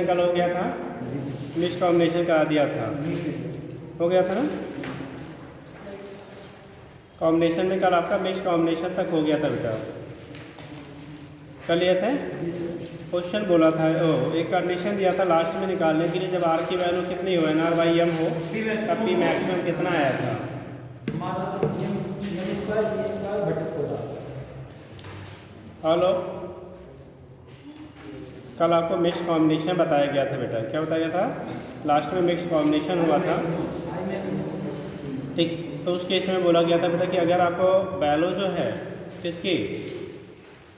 कल हो गया था, मिक्स कॉम्बिनेशन करा दिया था, हो गया था ना। कॉम्बिनेशन में कल आपका मिक्स कॉम्बिनेशन तक हो गया था बेटा, कल ये थे क्वेश्चन बोला था। एक कंडीशन दिया था लास्ट में निकालने के लिए, जब आर की वैल्यू कितनी हो एन आर बाई एम हो तब पी मैक्सिमम कितना आया था। हेलो, कल आपको मिक्स कॉम्बिनेशन बताया गया था बेटा, क्या बताया गया था, लास्ट में मिक्स कॉम्बिनेशन हुआ था, ठीक। तो उस केस में बोला गया था बेटा कि अगर आपको वैल्यू जो है किसकी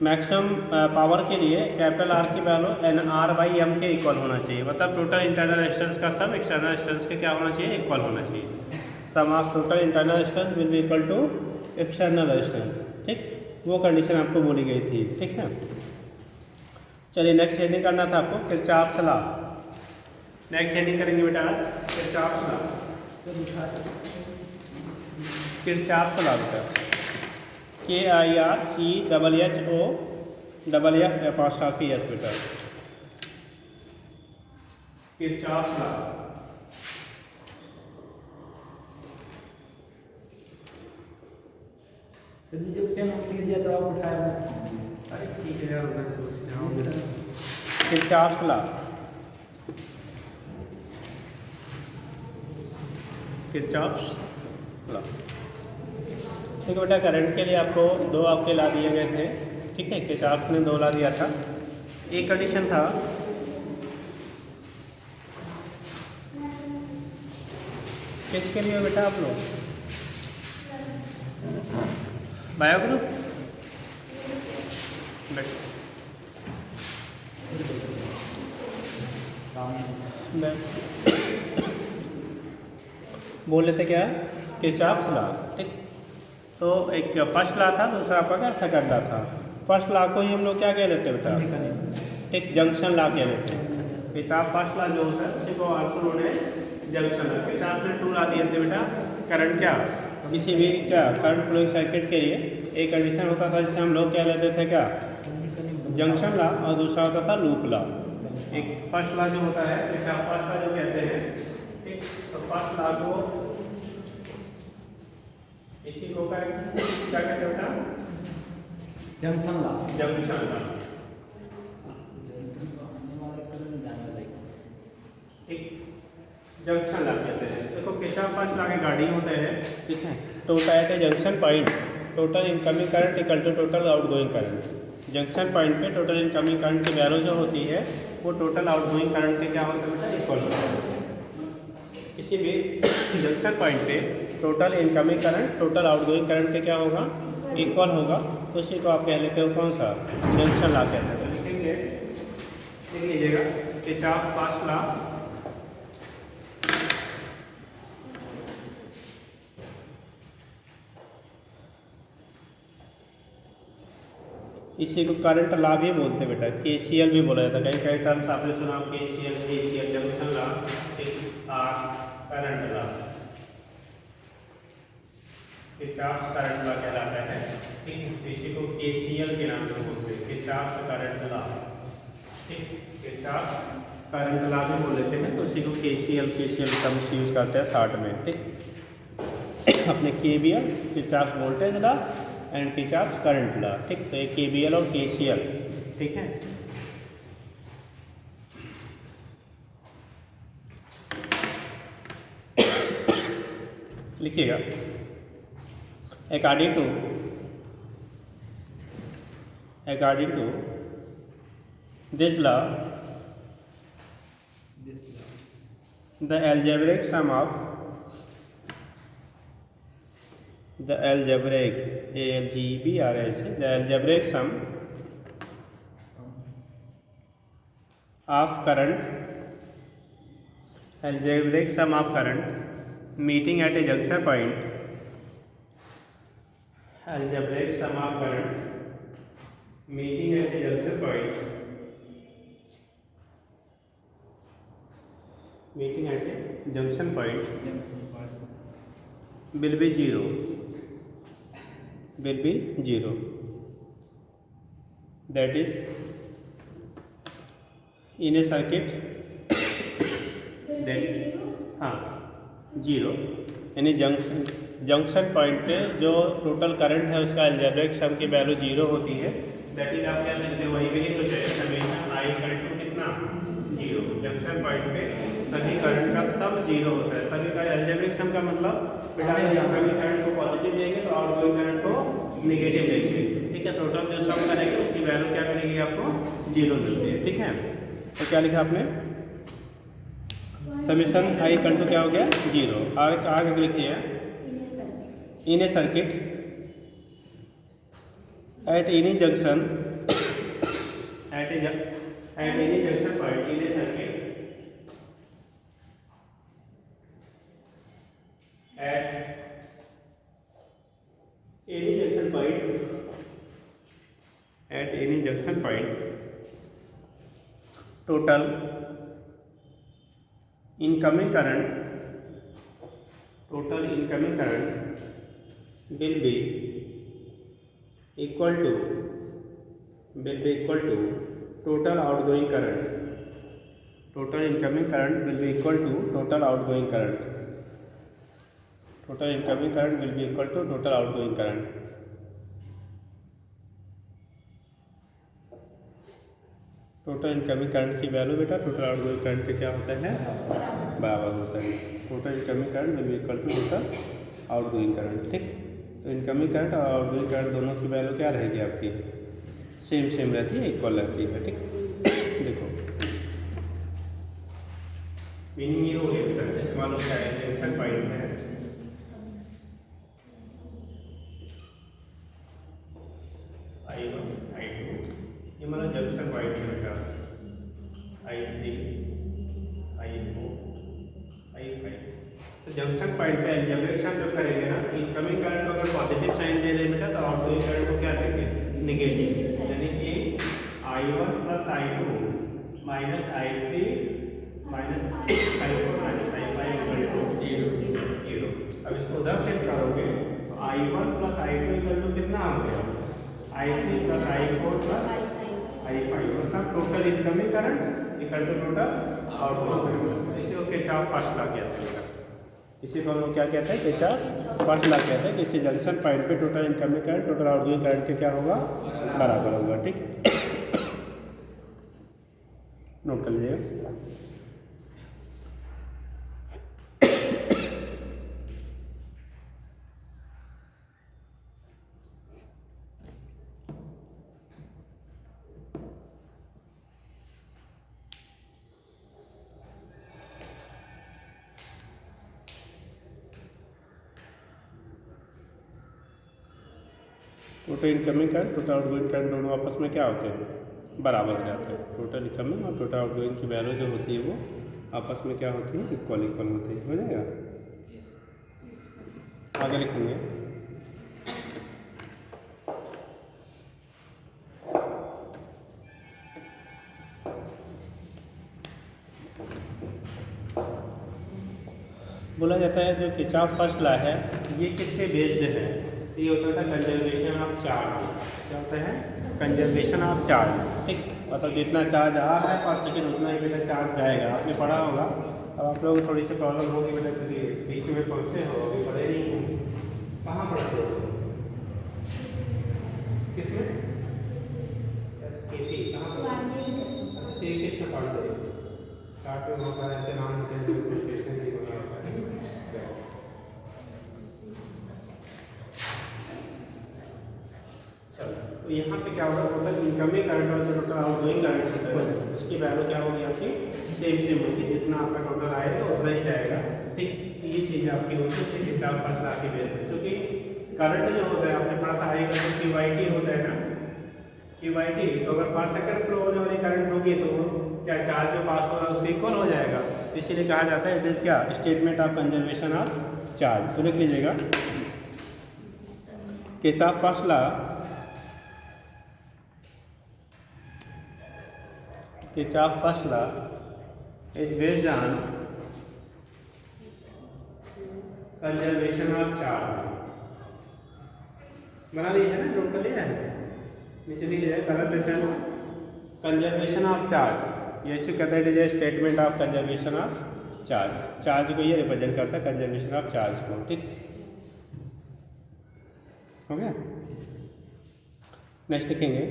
मैक्सिमम पावर के लिए कैपिटल आर की value N R by M के इक्वल होना चाहिए, मतलब टोटल इंटरनल रेजिस्टेंस का सम एक्सटर्नल रेजिस्टेंस के क्या होना चाहिए, इक्वल होना चाहिए। Sum of total internal resistance will be equal to external resistance, ठीक। वो कंडीशन आपको बोली गई थी, ठीक है। चलिए नेक्स्ट हेडिंग करना था आपको किरचॉफ लॉ। नेक्स्ट हेडिंग करेंगे बेटा आज किरचॉफ लॉ, किरचॉफ लॉ बेटा, KIRCHOFF बेटा, किरचॉफ लॉ। जब पेन उठ दिया तो आप उठाया, अरे ठीक है यार, किरचॉफ लॉ, किरचॉफ लॉ, ठीक है बेटा। करंट के लिए आपको दो आपके ला दिए गए थे, ठीक है, किरचॉफ ने दो ला दिया था। एक कंडीशन था किसके लिए बेटा, आप लोग बायो ग्रुप बोल लेते क्या किरचॉफ लॉ, ठीक। तो एक फर्स्ट लॉ था, दूसरा आपका क्या सेकंड लॉ था। फर्स्ट लॉ को ही हम लोग क्या कह लेते हैं बेटा, ठीक, जंक्शन लॉ कह लेते हैं। किरचॉफ फर्स्ट लॉ जो होता है उसी को also known as junction law. Kirchhoff ने टू लॉ दिए थे बेटा, करंट क्या किसी भी क्या करंट फ्लोइंग सर्किट के लिए एक कंडीशन होता था जिसे हम लोग क्या लेते थे, क्या जंक्शन लॉ, और दूसरा होता था लूप लॉ। एक फर्स्ट लॉ जो होता है किरचॉफ फर्स्ट लॉ जो कहते हैं, ठीक। तो फर्स्ट लॉ को इसी को क्या कहते हैं बेटा, जंक्शन लॉ, जंक्शन लॉ, ठीक, जंक्शन लॉ कहते हैं। देखो किरचॉफ फर्स्ट लॉ के गार्डिंग होते हैं, ठीक है। Total at a junction point total incoming current equal to total outgoing current. Junction point पे टोटल इनकमिंग करंट की वैल्यू जो होती है वो टोटल आउटगोइंग करंट के क्या होता है बेटा, इक्वल होता है। किसी भी जंक्शन पॉइंट पे total incoming current total outgoing current के क्या होगा, इक्वल होगा। उसी को आप कह लेते हो कौन सा, जंक्शन लॉ कहते हैं। तो लिखेंगे, लिख लीजिएगा किरचॉफ फर्स्ट लॉ, इसी को करंट लॉ भी बोलते हैं बेटा, KCL भी बोला जाता है। कई कई टर्म्स आपने सुना, KCL junction law, current law, Kirchhoff current law कहलाता है, ठीक है। इसी को KCL के नाम से बोलते हैं, किरचॉफ करंट लॉ, ठीक। किरचॉफ करंट लॉ भी बोल लेते हैं, तो इसी को KCL टर्म्स यूज करते हैं शॉर्ट में, ठीक। अपने KVL Kirchhoff voltage law and Kirchhoff current law, ठीक। तो ये KVL और KCL, ठीक है। लिखिएगा, according to this law the algebraic sum of the algebraic ALGEBRAC the algebraic sum of current algebraic sum of current meeting at a junction point algebraic sum of current meeting at a junction point meeting at a junction point will be zero that is in a circuit हाँ zero, यानी junction point पे जो total current है उसका algebraic सम की value zero होती है। That is आप क्या लिखते हैं वहीं पे ही तो समेशन आई इक्वल टू कितना जीरो। जंक्शन पॉइंट पे सभी करंट का सम जीरो होता है। सभी का अलजेब्रिक सम का मतलब बेटा इनकमिंग करंट को पॉजिटिव लेंगे तो आउटगोइंग करंट को नेगेटिव लेंगे, ठीक है। टोटल जो सम करेंगे उसकी वैल्यू क्या मिलेगी आपको जीरो मिलती है, ठीक है। तो क्या लिखा आपने समेशन आई इक्वल टू क्या हो गया जीरो। आगे लिखिए in a circuit at any junction at any junction point in a circuit at any junction point at any junction point total incoming current will be equal to total outgoing current. Total incoming current will be equal to total outgoing current. Total incoming current will be equal to total outgoing current. Total incoming current की value बेटा total outgoing current के क्या होता है बराबर होता है। Total incoming current will be equal to total outgoing current, ठीक। तो इनकमिंग करंट और आउटगोइंग करंट दोनों की वैल्यू क्या रहेगी आपकी सेम रहती है, इक्वल रहती है, ठीक। देखो मीनिंग ये हो गया बेटा, जैसे मान लो क्या है जंक्शन पॉइंट है I1 I2, ये मतलब जंक्शन पॉइंट है बेटा I3 I4 I5। तो जंक्शन पॉइंट पे अलजेब्रिक सम जब करेंगे ना इनकमिंग करंट को अगर पॉजिटिव साइन दे रहे बेटा तो आउटगोइंग करंट को क्या देंगे नेगेटिव, यानी कि I1 plus I2 minus I3 minus I4 minus I5 equal to zero. अब इसको उधर सेट करोगे तो I1 plus I2 equal to कितना हो गया I3 plus I4 plus I5, मतलब total incoming current equal to total outgoing current. इसी को किरचॉफ फर्स्ट लॉ कहते हैं। इसी को हम लोग क्या कहते हैं किरचॉफ फर्स्ट लॉ कहते हैं कि इसी जंक्शन पॉइंट पे total incoming current total outgoing current के क्या होगा बराबर होगा, ठीक। नोट कर लीजिएगा। Total incoming current total outgoing current दोनों आपस में क्या होते हैं बराबर हो जाते हैं। टोटल इनकमिंग और टोटल आउटगोइंग की वैल्यू जो होती है वो आपस में क्या होती है इक्वल होती है। हो जाएगा, आगे लिखेंगे बोला जाता है जो किरचॉफ फर्स्ट लॉ है ये किस पे बेस्ड है, ये होता था कंजर्वेशन ऑफ चार्ज। क्या होता है कंजर्वेशन ऑफ चार्ज, ठीक। मतलब जितना चार्ज आ रहा है पर सेकेंड उतना ही बेटा चार्ज जाएगा, आपने पढ़ा होगा। अब आप लोगों को थोड़ी सी प्रॉब्लम होगी बेटा क्योंकि बीच में पहुँचे हो अभी पढ़े नहीं हो, कहाँ पढ़ते हो किसमें SKT कहाँ श्री कृष्ण पढ़ते हैं स्टार्ट में बहुत सारे ऐसे नाम होते हैं जो कुछ कृष्ण नहीं बना होता है। तो यहाँ पे क्या होगा टोटल इनकमिंग करंट और जो टोटल आउटगोइंग करंट होता है उसकी वैल्यू क्या होगी आपकी सेम होगी, जितना आपका टोटल आएगा उतना ही जाएगा, ठीक। ये चीज़ आपकी होती है किरचॉफ फर्स्ट लॉ की बेस पे। क्योंकि करंट जो होता है आपने पढ़ा था आएगा तो QIT होता है ना, QIT। तो अगर पर सेकंड फ्लो होने वाली करंट होगी तो क्या चार्ज जो पास हो रहा है उससे इक्वल हो जाएगा। तो इसीलिए कहा जाता है दिस क्या statement of conservation of charge. तो लिख लीजिएगा Kirchhoff first law Kirchhoff first law is based on conservation of charge. बना लिया है ना, नोट कर लिया है, नीचे लिखिए कंजर्वेशन ऑफ चार्ज। ये इसे कहते हैं statement of conservation of charge को ये रिप्रेजेंट करता है, कंजर्वेशन ऑफ चार्ज को। ठीक हो गया। नेक्स्ट लिखेंगे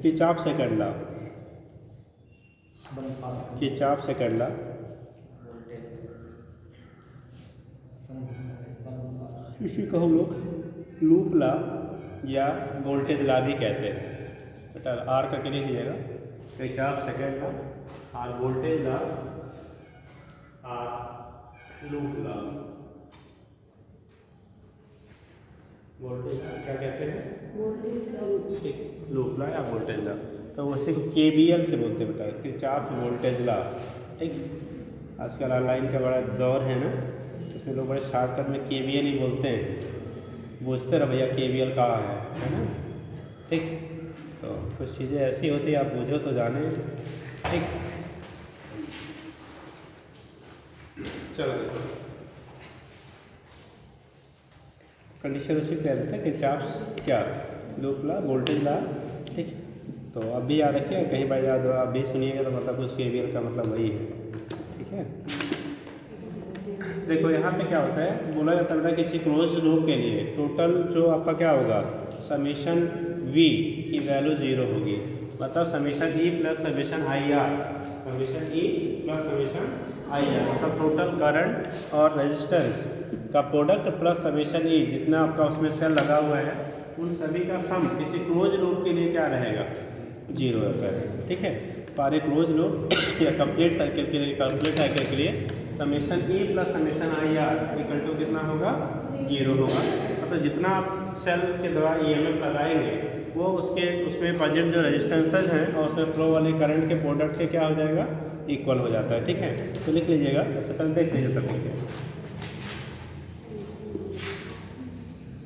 Kirchhoff second law. Kirchhoff second law इसी को हम लोग लूप लॉ या वोल्टेज लॉ भी कहते हैं। बेटा आर करके लिख लीजिएगा, किरचॉफ सेकंड लॉ और वोल्टेज लॉ और लूप लॉ। वोल्टेज क्या कहते हैं? लूप लॉ या वोल्टेज लॉ। तो उसी को KVL से बोलते हैं बेटा, किरचॉफ वोल्टेज लॉ। ठीक, आजकल ऑनलाइन का बड़ा दौर है ना, इसमें लोग बड़े शॉर्टकट में KVL ही बोलते हैं। पूछते रहो भैया KVL कहाँ है ना। ठीक, तो कुछ चीज़ें ऐसी होती है, आप पूछो तो जाने। ठीक, चलो कंडीशन उसी कह देते हैं किरचॉफ क्या लूप लॉ वोल्टेज लॉ। ठीक, तो अब भी याद रखिए, कहीं बार याद हो आप भी सुनिएगा तो मतलब उस KVL का मतलब वही है। ठीक है, देखो यहाँ पे क्या होता है, बोला जाता है किसी क्लोज लूप के लिए टोटल जो आपका क्या होगा, समीशन V की वैल्यू 0 होगी। मतलब summation E plus summation IR, summation E plus summation IR मतलब टोटल करंट और रेजिस्टेंस का प्रोडक्ट प्लस समीशन E, जितना आपका उसमें सेल लगा हुआ है उन सभी का सम किसी क्लोज लूप के लिए क्या रहेगा, 0 रहता है। ठीक है, सारे क्लोज लूप या कंप्लीट सर्किल के लिए, कंप्लीट साइकिल के लिए summation E plus summation IR equal to कितना होगा, 0 होगा। मतलब जितना आप सेल के द्वारा EMF लगाएंगे वो उसमें प्रेजेंट जो रेजिस्टेंसेज हैं और उसमें फ्लो वाले करंट के प्रोडक्ट के क्या हो जाएगा, इक्वल हो जाता है। ठीक है, तो लिख लीजिएगा, सबसे पहले देख लीजिए तब ठीक है।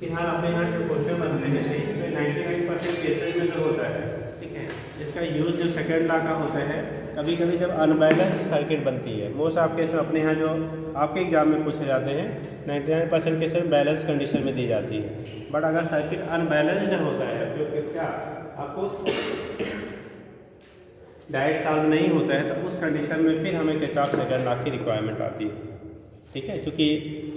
फिलहाल अपने यहाँ जो क्वेश्चन बन रहे हैं तो 99% केसेज में जो होता है, ठीक है, इसका यूज़ जो सेकेंड लॉ का होता है, कभी कभी जब अनबैलेंस सर्किट बनती है। मोस्ट ऑफ केस में अपने यहाँ जो आपके एग्जाम में पूछे जाते हैं 99% केसेज बैलेंस कंडीशन में दी जाती है। बट अगर सर्किट अनबैलेंस्ड होता है, जो क्या आपको डायरेक्ट सॉल्व नहीं होता है, तो उस कंडीशन में फिर हमें किरचॉफ सेकंड लॉ की रिक्वायरमेंट आती है। ठीक है, क्योंकि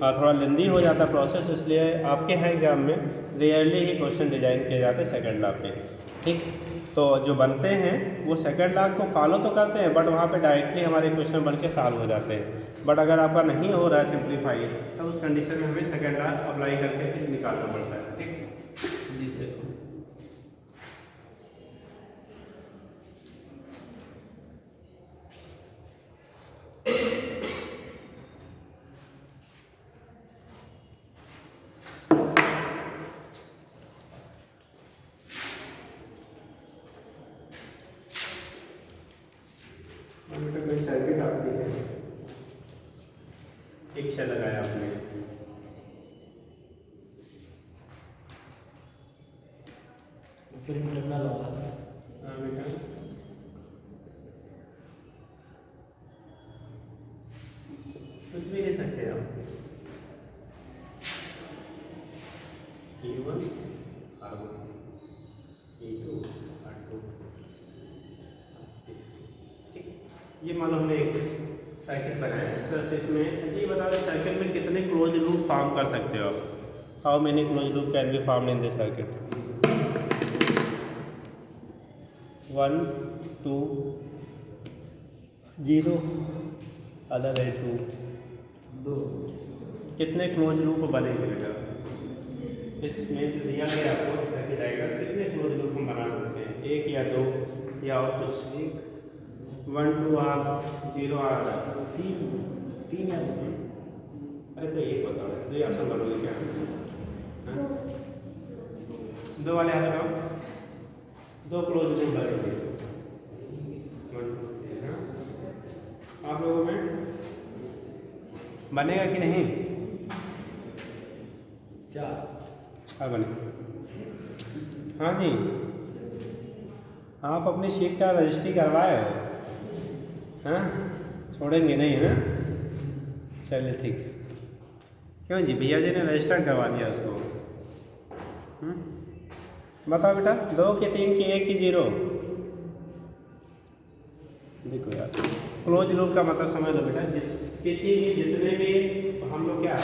थोड़ा लेंदी हो जाता है प्रोसेस, इसलिए आपके यहाँ एग्जाम में रेयरली ही क्वेश्चन डिजाइन किए जाते हैं सेकंड लॉ पे। ठीक, तो जो बनते हैं वो सेकंड लॉ को फॉलो तो करते हैं, बट वहाँ पे डायरेक्टली हमारे क्वेश्चन बन के सॉल्व हो जाते हैं। बट अगर आपका नहीं हो रहा है सिंप्लीफाई, तो उस कंडीशन में हमें सेकंड लॉ अप्लाई करके फिर निकालना पड़ता है। ठीक, जिससे सर्किट आपकी है, एक शेल लगाया आपने, बेटा कुछ भी ले सकते हैं आप, E1 R1 E2 R2। ये मान लो हमने एक सर्किट बनाया, प्लस इसमें ये बताओ सर्किट में कितने क्लोज लूप फॉर्म कर सकते हो आप। How many close loop can be form in this circuit, 1 2 0 other है 2। कितने क्लोज लूप बनेंगे बेटा, इसमें जो दिया गया आपको सर्किट डायग्राम, कितने क्लोज लूप हम बना सकते हैं, 1 या 2 या और कुछ, 1 2 R 0 R 3 या 2। अरे तो एक बताओ, तो ये आसान बनोगे क्या, 2 वाले हाथ लगाओ, 2 क्लोज लूप बनेंगे 1 2 3। आप लोगों में बनेगा कि नहीं, 4 बने। हाँ जी, आप अपनी शीट का रजिस्ट्री करवाए हो, हाँ, छोड़ेंगे नहीं है ना, चलिए ठीक है। क्यों जी, भैया जी ने रजिस्टर करवा दिया उसको। बताओ बेटा, 2 के 3 के 1 की 0, देखो यार क्लोज लूप का मतलब समझ लो बेटा, किसी भी जितने भी हम लोग क्या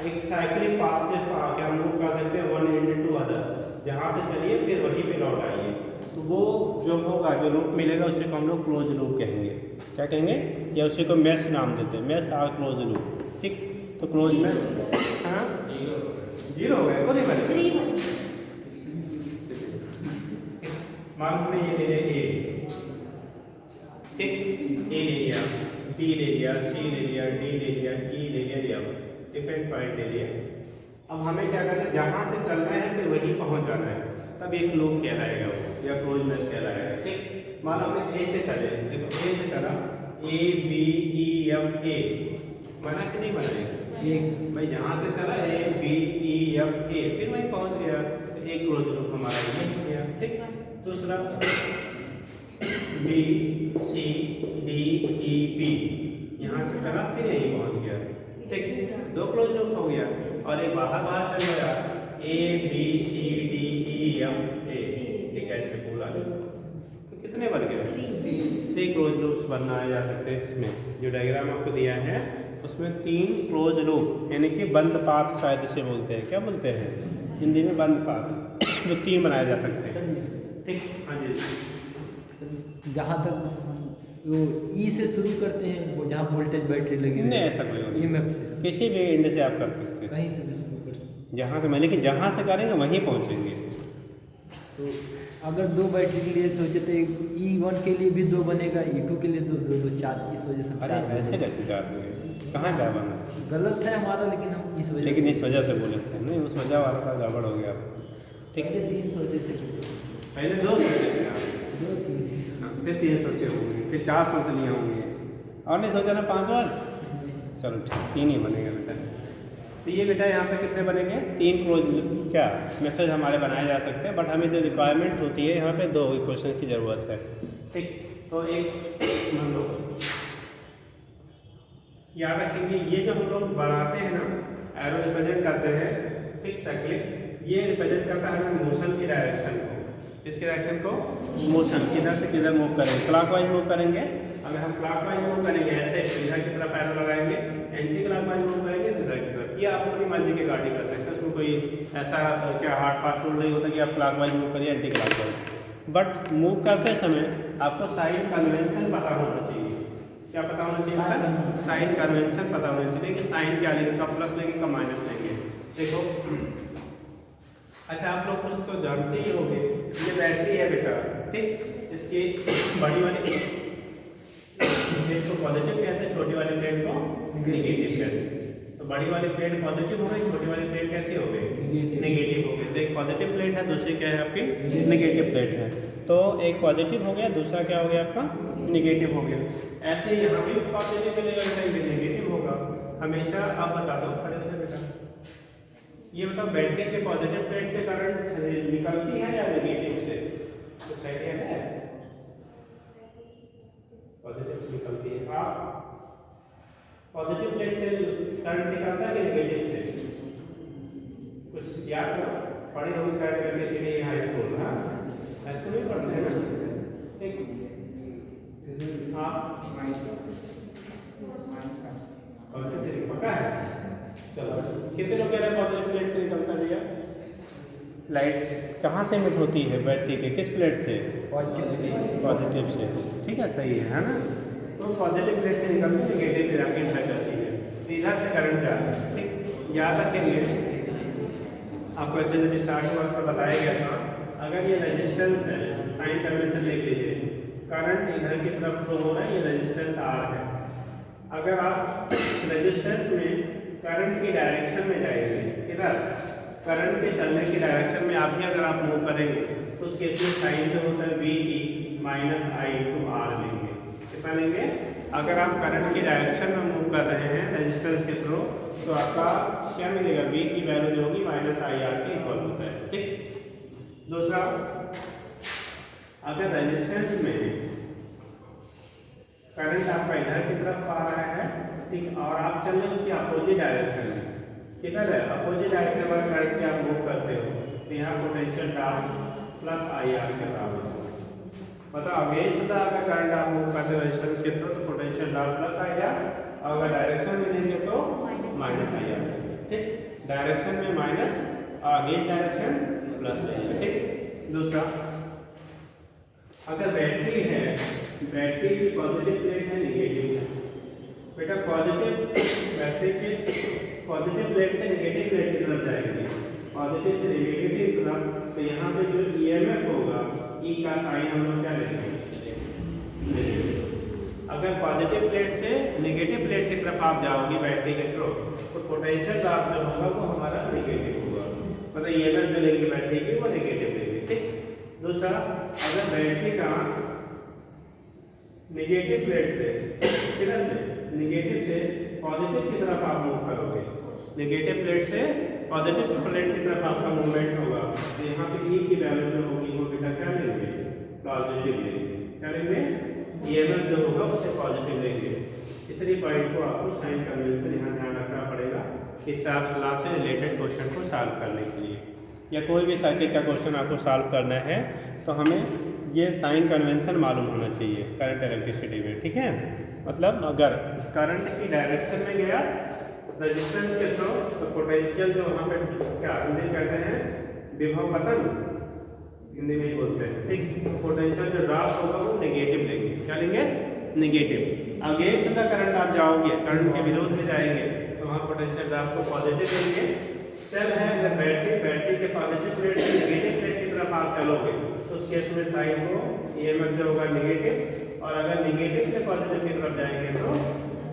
एक साइक्लिक पाथ से क्या मूव कर सकते हैं वन एंड टू अदर, जहाँ से चलिए फिर वहीं पे लौट आइए, तो वो जो होगा जो लूप मिलेगा उसी को हम लोग क्लोज लूप कहेंगे। क्या कहेंगे? या उसी को मैश नाम देते हैं, मैश और क्लोज लूप। ठीक, तो क्लोज में हाँ जीरो हो गया, कोई बने मान में ये ले लें ए, ठीक, ए ले लिया, बी ले लिया, सी ले लिया, डी ले लिया, ई ले लिया, डिफरेंट पॉइंट ले लिया। अब हमें क्या करना है, जहाँ से चलना है फिर वहीं पहुँच जाना है, तब एक लूप कहलाएगा वो या क्लोज मैश कहलाएगा। ठीक, मान लो हमने ए से चले, देखो ए से चला, ए बी ई एफ ए बना कि नहीं बनाएगा भाई, जहाँ से चला ए बी ई एफ ए फिर वहीं पहुँच गया, तो एक क्लोज लूप हमारा ये हो गया। ठीक, दूसरा B C D E B यहाँ से चला फिर यहीं पहुँच गया। ठीक, दो क्लोज लूप हो गया। और एक बाहर चल गया A B C D E F A, ठीक है, ऐसे बोला तो कितने बन गए? 3 क्लोज लूप्स बनाए जा सकते हैं। इसमें जो डायग्राम आपको दिया है उसमें 3 क्लोज लूप यानी कि बंद पाथ शायद इसे बोलते हैं, क्या बोलते हैं हिंदी में? बंद पाथ, जो 3 बनाए जा सकते हैं। ठीक, हाँ जी। जहाँ तक वो ई से शुरू करते हैं, वो जहाँ वोल्टेज बैटरी लगी नहीं, ऐसा कोई नहीं, ईएमएफ से किसी भी एंड से आप कर सकते हैं, कहीं से भी शुरू कर सकते हैं। जहाँ से, लेकिन जहाँ से करेंगे वहीं पहुँचेंगे। तो अगर 2 बैटरी के लिए सोचे तो E1 के लिए भी 2 बनेगा, E2 के लिए 2 4, इस वजह से हम अरे 4 ऐसे कैसे 4 होंगे? कहाँ 4 बना? गलत है हमारा, लेकिन हम इस वजह लेकिन इस वजह से बोले थे, नहीं उस वजह वाला का गड़बड़ हो गया। ठीक है, पहले 3 सोचे थे, पहले 2 सोचे थे आप, 2 3 फिर 3 सोचे होंगे, फिर 4 सोच लिए होंगे, और नहीं सोचा ना 5 बार? चलो ठीक, 3 ही बनेगा बेटा। तो ये बेटा यहाँ पे कितने बनेंगे? 3 क्लोज क्या मैसेज हमारे बनाए जा सकते हैं, बट हमें जो रिक्वायरमेंट होती है यहाँ पे 2 इक्वेशन की ज़रूरत है। ठीक, तो एक मान लो याद रखेंगे, ये जो हम लोग बनाते हैं ना, एरो रिप्रेजेंट करते हैं, ठीक, साइक्लिक, ये रिप्रेजेंट करता है हमें मोशन की डायरेक्शन को। किसके डायरेक्शन को? मोशन, किधर से किधर मूव करेंगे, क्लॉकवाइज मूव करेंगे। अगर हम क्लॉकवाइज मूव करेंगे ऐसे तो इधर की तरफ एरो लगाएंगे, एंटी क्लॉकवाइज मूव करेंगे तो इधर की तरफ। ये आप अपनी मर्जी की गाड़ी कर सकते हैं, उसमें कोई ऐसा क्या हार्ड फास्ट रूल नहीं होता कि आप क्लॉकवाइज मूव करिए एंटी क्लॉकवाइज। बट मूव करते समय आपको साइन कन्वेंशन पता होना चाहिए। क्या पता होना चाहिए? साइन कन्वेंशन पता होना चाहिए कि साइन क्या लेंगे, कब प्लस लेंगे कब माइनस लेंगे। देखो, अच्छा आप लोग कुछ तो जानते ही होंगे, ये बैटरी है बेटा, ठीक, इसकी बड़ी वाली प्लेट को पॉजिटिव कहते हैं, छोटी वाली प्लेट को नेगेटिव कहते हैं। तो बड़ी वाली प्लेट पॉजिटिव हो गई, छोटी वाली प्लेट कैसी हो गई? नेगेटिव हो गई। तो एक पॉजिटिव प्लेट है, दूसरी क्या है आपकी? नेगेटिव प्लेट है। तो एक पॉजिटिव हो गया, दूसरा क्या हो गया आपका? नेगेटिव हो गया। ऐसे ही यहाँ भी पॉजिटिव मिलेगा, नेगेटिव होगा हमेशा। आप बता दो खड़े होकर बेटा, ये मतलब बैटरी के पॉजिटिव प्लेट से करंट निकलती है या नेगेटिव से? कुछ आइडिया है? पॉजिटिव से निकलती है। आप पॉजिटिव प्लेट से करंट निकलता है कि नेगेटिव से? कुछ याद करो, पढ़े होंगे करंट इलेक्ट्रिसिटी हाई स्कूल। हाँ, हाई स्कूल में पढ़ते हैं ना, ठीक। आप पॉजिटिव से पक्का है? चलो, कितने लोग कह रहे हैं पॉजिटिव प्लेट से निकलता है भैया? लाइट कहाँ से इमिट होती है बैटरी के, किस प्लेट से? पॉजिटिव से। ठीक है, सही है ना? तो पॉजिटिव प्लेट से निकलती है, नेगेटिव से आपकी इंटर करती है, तो इधर से करंट जा रहा है। ठीक, याद रखेंगे आपको ऐसे जब स्टार्ट हुआ तो बताया गया था, अगर ये रेजिस्टेंस है, साइन कन्वेंशन देख लीजिए, करंट इधर की तरफ फ्लो हो रहा है, ये रेजिस्टेंस R है। अगर आप रेजिस्टेंस में करंट की डायरेक्शन में जाएंगे, किधर? करंट के चलने की डायरेक्शन में आप भी अगर आप मूव करेंगे तो उस केस में साइन जो होता है V minus I into R लेंगे। कितना लेंगे? अगर आप करंट की डायरेक्शन में मूव कर रहे हैं रेजिस्टेंस के थ्रू, तो आपका क्या मिलेगा? V की वैल्यू जो होगी माइनस IR के इक्वल होता है। ठीक, दूसरा, अगर रेजिस्टेंस में करंट आपका इधर की तरफ आ रहा है, ठीक, और आप चल रहे हैं उसकी अपोजिट डायरेक्शन में, किधर है? अपोजिट डायरेक्शन में करंट के आप मूव करते हो, तो यहाँ पोटेंशियल डाउन प्लस IR के बराबर। बताओ, अगेंस्ट द अगर करंट आप मूव करते हो रेजिस्टेंस के थ्रू, तो पोटेंशियल पोटेंशियल ड्रॉप प्लस आएगा, और अगर डायरेक्शन में लेंगे तो माइनस आएगा। ठीक, डायरेक्शन में माइनस और अगेंस्ट डायरेक्शन प्लस आएगा। ठीक, दूसरा, अगर बैटरी है, बैटरी की पॉजिटिव प्लेट है नेगेटिव है, बेटा पॉजिटिव बैटरी के पॉजिटिव प्लेट से नेगेटिव प्लेट की तरफ जाएंगे, पॉजिटिव से नेगेटिव की तरफ, तो यहाँ पे जो ईएमएफ होगा ई का साइन हम लोग क्या लेंगे, अगर पॉजिटिव प्लेट से नेगेटिव प्लेट की तरफ आप जाओगे बैटरी के थ्रू, तो पोटेंशियल ड्रॉप जो होगा वो हमारा नेगेटिव होगा, मतलब ईएमएफ जो लेंगे बैटरी की वो नेगेटिव लेंगे। ठीक, दूसरा, अगर बैटरी का नेगेटिव प्लेट से किधर से, नेगेटिव से पॉजिटिव की तरफ आप मूव करोगे, नेगेटिव प्लेट से पॉजिटिव प्लेट की तरफ आपका मूवमेंट होगा, तो यहाँ पे ई की वैल्यू जो होगी वो बेटा क्या लेंगे, पॉजिटिव लेंगे। क्या लेंगे, ईएमएफ जो होगा उसे पॉजिटिव लेंगे। इतनी पॉइंट को आपको साइन कन्वेंशन यहाँ ध्यान रखना पड़ेगा इस क्लास से रिलेटेड क्वेश्चन को सॉल्व करने के लिए, या कोई भी सर्किट का क्वेश्चन आपको सॉल्व करना है तो हमें ये साइन कन्वेंशन मालूम होना चाहिए करंट इलेक्ट्रिसिटी में। ठीक है, मतलब अगर करंट की डायरेक्शन में गया रेजिस्टेंस के थ्रू, तो पोटेंशियल जो वहाँ पे क्या हिंदी कहते हैं, विभव पतन हिंदी में ही बोलते हैं। ठीक, पोटेंशियल जो ड्रॉप होगा वो नेगेटिव लेंगे। क्या लेंगे, नेगेटिव। अगेंस्ट द करंट आप जाओगे, करंट के विरोध में जाएंगे, तो वहाँ पोटेंशियल ड्रॉप को पॉजिटिव लेंगे। सेल है, अगर बैटरी के पॉजिटिव प्लेट से नेगेटिव प्लेट की तरफ आप चलोगे, तो उस केस में साइन को ईएमएफ जो होगा नेगेटिव, और अगर नेगेटिव से पॉजिटिव की तरफ जाएंगे तो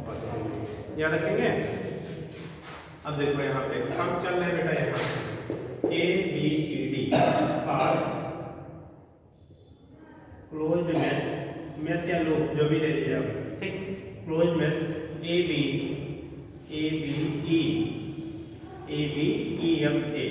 पॉजिटिव। याद रखेंगे। अब देखो यहाँ पे हम चल रहे हैं बेटा, यहाँ A B C D are close mesh या लूप जो भी ले लीजिए आप। ठीक, close mesh A B E F A,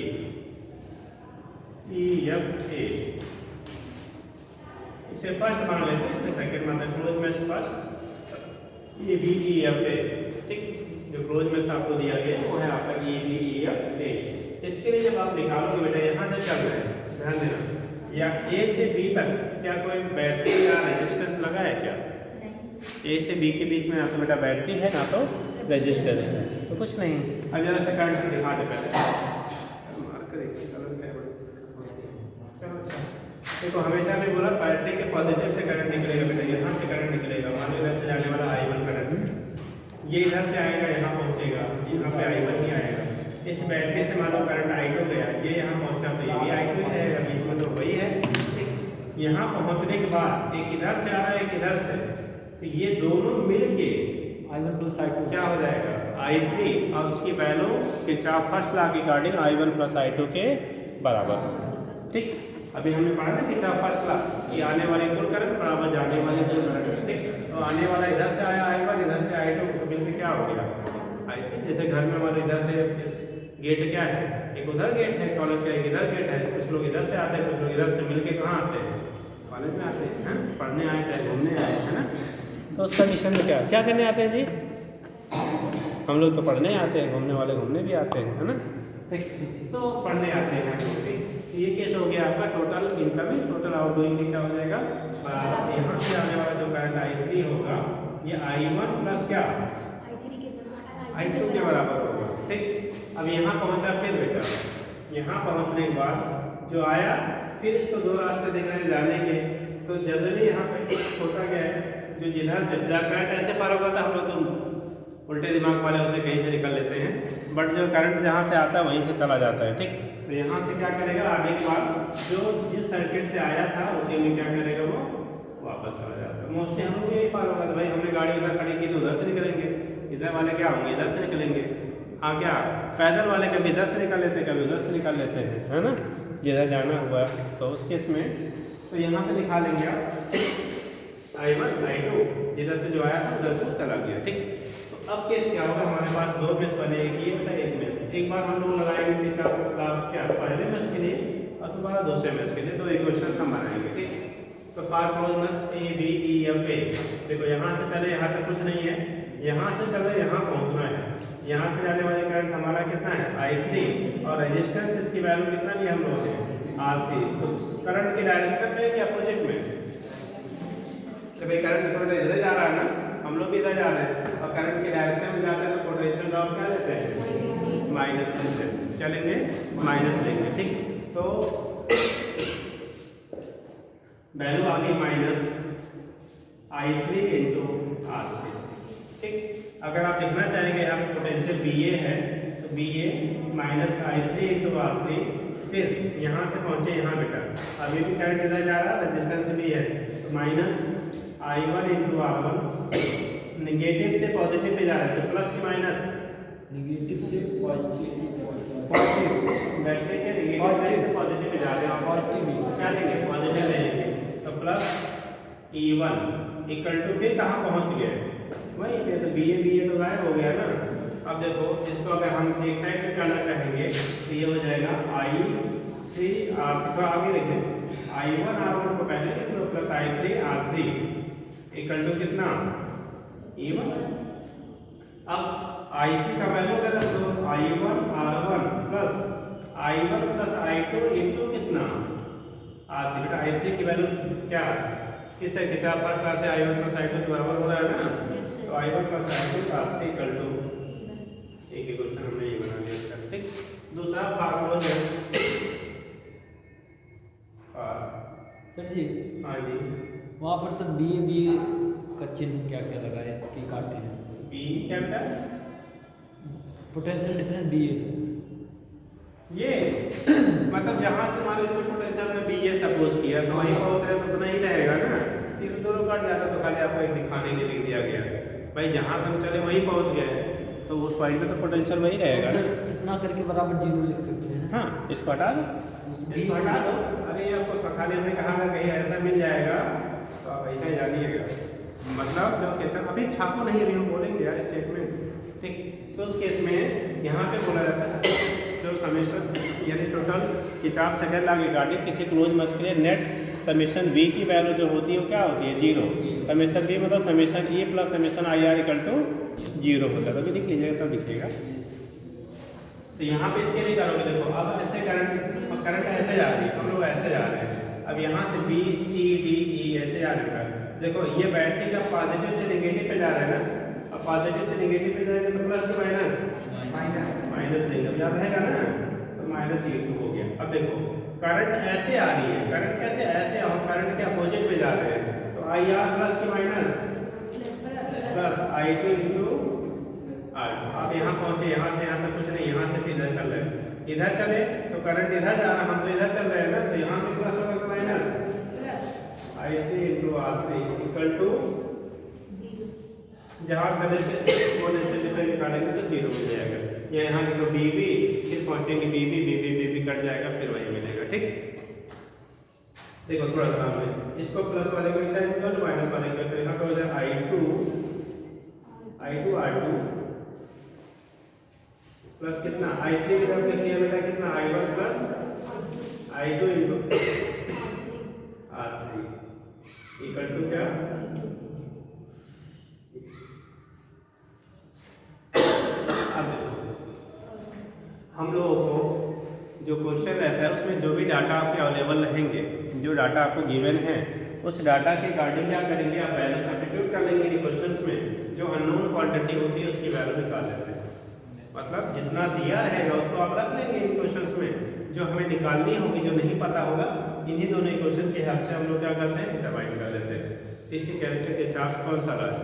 इसे फर्स्ट मान लेते हैं, इसे सेकंड मान लेते हैं। Close mesh first A B E F A. ठीक, जो क्लोज मेश आपको दिया गया है वो है आपका ए बी ई एफ ए। इसके लिए जब आप निकालोगे बेटा, यहाँ से चल रहे हैं, ध्यान देना, या ए से बी तक क्या कोई बैटरी या रेजिस्टेंस लगा है क्या? ए से बी के बीच में ना तो बेटा बैटरी है ना तो रेजिस्टेंस है, तो कुछ नहीं। अब जरा से करंट से दिखा दे पहले, देखो हमेशा भी बोला बैटरी के पॉजिटिव से करंट निकलेगा बेटा, यहाँ से करंट निकलेगा, मान लो इधर से जाने वाला I1 करंट, ये इधर से आएगा, यहाँ पहुँचेगा, यहाँ पे I1 ही आएगा। इस बैटरी से मान लो करंट I2 गया, ये यहाँ पहुँचा तो ये भी I2 ही रहेगा, बीच में तो वही है। ठीक, यहाँ पहुँचने के बाद एक इधर से आ रहा है, एक इधर से, तो ये दोनों मिल के I1 प्लस I2 क्या हो जाएगा, I3, और उसकी वैल्यू किरचॉफ फर्स्ट लॉ के अकॉर्डिंग I1 प्लस I2 के बराबर। ठीक, अभी हमने पढ़ा ना किरचॉफ फर्स्ट लॉ कि आने वाले कुल करंट बराबर जाने वाले कुल करंट। ठीक, तो आने वाला इधर से आया I1, इधर से I2, तो मिलकर क्या हो गया I3। जैसे घर में हमारे इधर से इस गेट क्या है, एक उधर गेट है कॉलेज का, एक इधर गेट है, कुछ लोग इधर से आते हैं, कुछ लोग इधर से मिलके कहाँ आते हैं, कॉलेज में आते हैं, पढ़ने आए चाहे घूमने आए, है ना। तो उस कंडीशन में क्या करने आते हैं जी, हम लोग तो पढ़ने आते हैं, घूमने वाले घूमने भी आते हैं, है ना। ठीक, तो पढ़ने आते हैं। ये केस हो गया आपका टोटल इनकमिंग, टोटल आउटगोइंग क्या हो जाएगा, यहाँ से आने वाला जो करंट I3 होगा ये I1 प्लस क्या I2 के बराबर होगा। ठीक, अब यहाँ पहुँचा, फिर बेटा यहाँ पहुँचने के बाद जो आया, फिर इसको दो रास्ते दिख रहे हैं जाने के, तो जनरली यहाँ पे छोटा क्या है, जो जिधर करंट ऐसे पार होगा तो हम लोग तो उल्टे दिमाग वाले होते कहीं से निकल लेते हैं, बट जो करंट जहाँ से आता है वहीं से चला जाता है। ठीक, तो यहाँ से क्या करेगा, आने के बाद जो जिस सर्किट से आया था उसी में क्या करेगा, वो वापस चला जाता है। मोस्टली हम लोग यही पार होगा, तो भाई हमने गाड़ी उधर खड़ी की तो उधर से निकलेंगे, इधर वाले क्या होंगे, इधर से निकलेंगे। हाँ, क्या पैदल वाले कभी इधर से निकल लेते हैं, कभी उधर से निकल लेते हैं, है ना, जिधर जाना हुआ। तो उस केस में तो यहाँ पे लिखा लेंगे आप I1 I2, जिधर से जो आया था उधर से चला गया। ठीक, तो अब केस क्या होगा, हमारे पास दो मेश बनेगी, ये बेटा एक मेश, एक बार हम लोग लगाएंगे क्या पहले मेश के लिए और दोबारा दूसरे मेश के लिए, दो इक्वेशन हम बनाएंगे। ठीक, तो for close mesh A B E F A, देखो यहाँ से चले, यहाँ तक कुछ नहीं है, यहाँ से चले यहाँ पहुँचना है, यहाँ से जाने वाले करंट हमारा कितना है I3, और रेजिस्टेंस इसकी वैल्यू कितना लिया हम लोगों ने R3। तो करंट की डायरेक्शन में कि अपोजिट में, तो भाई करंट थोड़ा इधर जा रहा है ना, हम लोग भी इधर जा रहे हैं और करंट की डायरेक्शन में जाते हैं तो पोटेंशियल ड्रॉप क्या लेते हैं, माइनस लेते हैं, चलेंगे माइनस लेंगे। ठीक, तो वैल्यू आ गई माइनस I3 इंटू R3। ठीक, अगर आप लिखना चाहेंगे यहाँ पे पोटेंशियल BA है तो BA minus I3 into R3, फिर यहाँ से पहुँचे यहाँ बेटा, अभी भी करंट इधर जा रहा है, रेजिस्टेंस भी है, तो minus I1 into R1, negative से पॉजिटिव पे जा रहा है तो प्लस की माइनस, निगेटिव से पॉजिटिव, बैटरी के निगेटिव साइड से पॉजिटिव पे जा रहे हैं, पॉजिटिव क्या लेंगे, पॉजिटिव लेंगे, तो प्लस E1 इक्वल टू फिर कहाँ पहुँच गए, वही पे, तो BA तो गायब हो गया ना। अब देखो इसको अगर हम एक साइड में करना चाहेंगे तो ये हो जाएगा I3 R3 आगे लिखें, I1 R1 को पहले लिख लो plus I3 R3 equal to कितना, E1। अब I3 का वैल्यू क्या रख दो, I1 R1 plus I1 plus I2 into कितना R3। बेटा I3 की वैल्यू क्या किससे कितना, फर्स्ट क्लास से I1 प्लस I2 के बराबर हो रहा है ना, तो I1 plus I2 R3 equal to, एक ही क्वेश्चन हमने ये बना लिया। ठीक, दूसरा फार्मूला है सर जी। हाँ जी, वहाँ पर सर BA का चिन्ह क्या क्या लगाए कि काटे हैं, बी क्या बेटा, पोटेंशियल डिफरेंस BA, ये मतलब जहाँ से मान लीजिए पोटेंशियल में BA सपोज किया तो वहीं पहुँच रहे तो उतना ही रहेगा ना, ये तो दोनों काट जाता तो खाली आपको एक दिखाने के लिए लिख दिया गया, भाई जहाँ से हम चले वहीं पहुँच गए तो उस पॉइंट पे तो पोटेंशियल वही रहेगा। सर इतना करके बराबर 0 लिख सकते हैं। हाँ, इसको हटा दो, इसको हटा दो, अरे आपको खाली हमने कहा था कहीं ऐसा मिल जाएगा तो आप ऐसा ही जानिएगा, मतलब जो कहते अभी छापो नहीं, अभी हम बोलेंगे यार स्टेटमेंट। ठीक, तो उस केस में यहाँ पे बोला जाता है जो समेशन यानी टोटल किताब सेकेंड लॉ रिगार्डिंग किसी close muscular net summation B की वैल्यू जो होती है वो क्या होती है, 0। समेशन B मतलब summation E plus summation IR equal to 0 होता है, तो भी लिख लीजिएगा तब लिखिएगा। तो यहाँ पे इसके लिए करोगे, देखो अब ऐसे करंट ऐसे जा रही है, हम लोग ऐसे जा रहे हैं, अब यहाँ से B C D E ऐसे जा रहे हैं, देखो ये बैटरी का पॉजिटिव से नेगेटिव पे जा रहा है ना, अब पॉजिटिव से नेगेटिव पे जाएंगे तो प्लस माइनस लेंगे, अब यहाँ रहेगा ना तो माइनस E2 हो गया। अब देखो करंट ऐसे आ रही है, करंट कैसे ऐसे, और करंट के अपोजिट पे जा रहे हैं तो IR प्लस की minus plus I2 into R2। आप यहाँ पहुँचे, यहाँ से यहाँ तक कुछ नहीं, यहाँ से इधर चल रहे हैं, इधर चले तो करंट इधर जा रहा है, हम तो इधर चल रहे हैं ना, तो यहाँ पे प्लस होगा तो minus I3 into R3 equal to, जहाँ चले से वो नीचे डिफरेंट निकालेंगे तो 0 मिल जाएगा। या यहाँ देखो BB, फिर पहुँचेंगे BB कट जाएगा, फिर वही मिलेगा। ठीक, देखो थोड़ा सा में इसको प्लस वाले को एक साइड में तो माइनस वाले को, तो यहाँ पे हो जाए I2 R2 प्लस कितना I3 की तरफ देखिए बेटा कितना I1 plus I2 into R3 equal to क्या, अब देखो हम लोगों को जो क्वेश्चन रहता है उसमें जो भी डाटा आपके अवेलेबल रहेंगे, जो डाटा आपको गिवन है उस डाटा के रिगार्डिंग क्या करेंगे, आप वैल्यू सब्स्टिट्यूट कर लेंगे इन क्वेश्चंस में, जो अननोन क्वांटिटी होती है उसकी वैल्यू निकाल लेते हैं, मतलब जितना दिया रहेगा उसको आप रख लेंगे इन क्वेश्चंस में, जो हमें निकालनी होगी, जो नहीं पता होगा, इन्हीं दोनों इक्वेशन के हेल्प से हम लोग क्या करते हैं, डिटरमाइन कर लेते हैं। इसी कैरेक्टर के चार्ज कौन सा रहा है,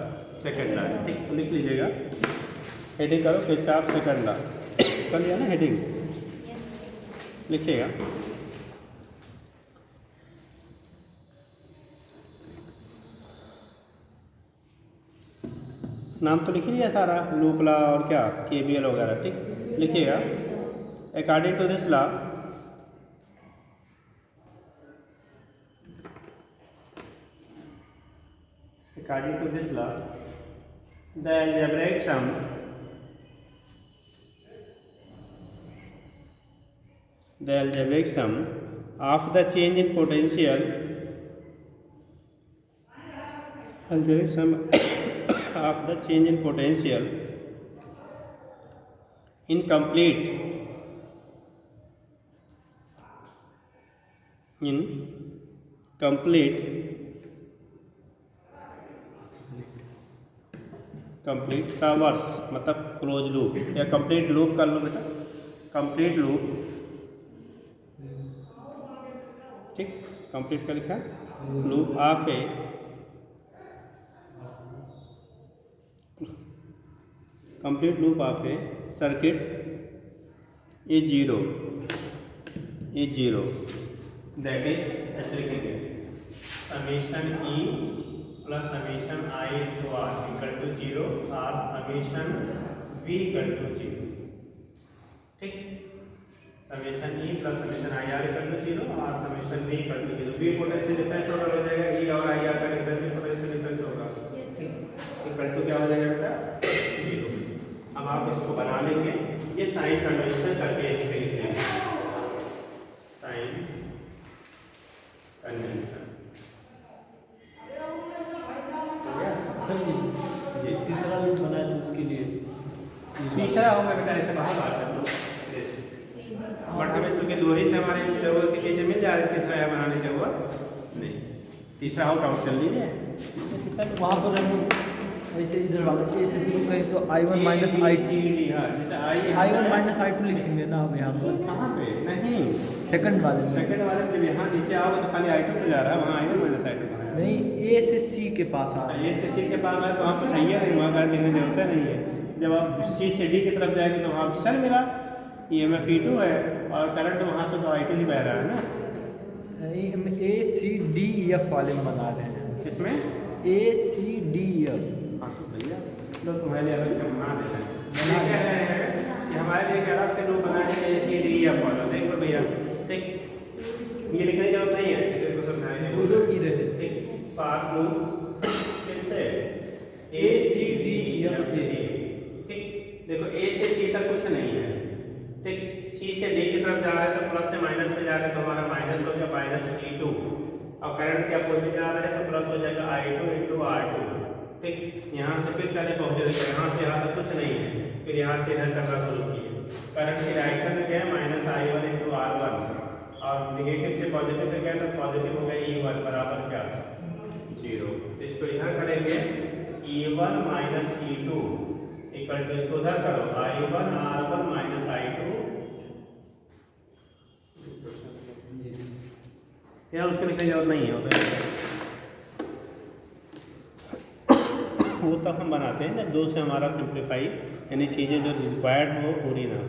सेकेंड ला। ठीक, तो लिख लीजिएगा, हेडिंग करो कि चार्ज सेकेंड ला, कर लिया ना हेडिंग, लिखिएगा। नाम तो लिख लिया सारा, लूप ला और क्या KVL वगैरह। ठीक, लिखिएगा according to this law the algebraic sum of the change in potential in complete complete traverse मतलब क्लोज लूप या कंप्लीट लूप कर लो बेटा, कंप्लीट लूप, ठीक, कंप्लीट का लिखा loop of a complete loop of a circuit a zero that is ऐसे लिखेंगे summation E plus summation I into R equal to 0 और समेशन वी इक्वल टू 0, ठीक, summation E plus summation I R equal to 0 और summation V equal to 0। V potential difference total हो जाएगा, ई और I R का difference भी potential difference होगा, equal to क्या हो जाएगा बेटा 0। अब आप इसको बना लेंगे, ये साइन कन्वेंशन करके ऐसे लिख देंगे साइन कन्वेंशन। सर जी तीसरा लूप बनाया तो उसके लिए तीसरा होगा बेटा ऐसे बाहर बात कर लो, बट हमें चूँकि दो ही से हमारी जरूरत की चीज़ें मिल जा रही, तीसरा यहाँ बनाने की जरूरत नहीं। तीसरा आउट आउट चल लीजिए, वहाँ पर हम लोग ऐसे इधर वाले ऐसे शुरू करें तो I1 माइनस आई I1 माइनस I2 लिखेंगे ना अब यहाँ पर, कहाँ पे नहीं सेकंड वाले में। सेकंड वाले में यहाँ नीचे आओ तो खाली I2 तो जा रहा है, वहाँ I1 माइनस I2 नहीं, A से C के पास आ रहा है। A से C के पास है तो वहाँ कुछ है नहीं, वहाँ करंट लिखने की जरूरत नहीं है। जब आप C से D की तरफ जाएंगे तो वहाँ सर मिला EMF E2 है और करंट वहाँ से तो I2 ही बह रहा है ना। हम A C D F वाले में बना रहे हैं, इसमें A C D F। हाँ तो भैया तो तुम्हारे लिए अलग से बना देते हैं, बना कह रहे हैं कि हमारे लिए अलग से लोग बना के ACDEF वाला देख लो भैया, ठीक, ये लिखने की जरूरत नहीं है, तेरे को समझाएंगे दोनों की रहे, ठीक, पार्ट लूप फिर से ACDEF, ठीक, देखो A से C तक कुछ नहीं है, ठीक, C से D की तरफ जा रहा है तो प्लस से माइनस पे जा रहे हैं तो हमारा माइनस हो गया माइनस E2 और करंट के अपोजिट जा रहे हैं तो प्लस हो जाएगा I2 इंटू R2, ठीक, यहाँ से फिर चले पहुँचे देखो यहाँ से यहाँ तक कुछ नहीं है, फिर यहाँ से इधर चलना शुरू किए, करंट की डायरेक्शन में गया माइनस I1 इंटू R1 और निगेटिव से पॉजिटिव में गया तो पॉजिटिव हो गया E1 बराबर क्या 0। तो इसको इधर करेंगे E1 minus E2 equal to इसको उधर करो I1 R1 माइनस I2, यार उसको लिखने की जरूरत नहीं है, वो तब हम बनाते हैं जब दो से हमारा सिंप्लीफाई यानी चीज़ें जो रिक्वायर्ड हो पूरी ना हो,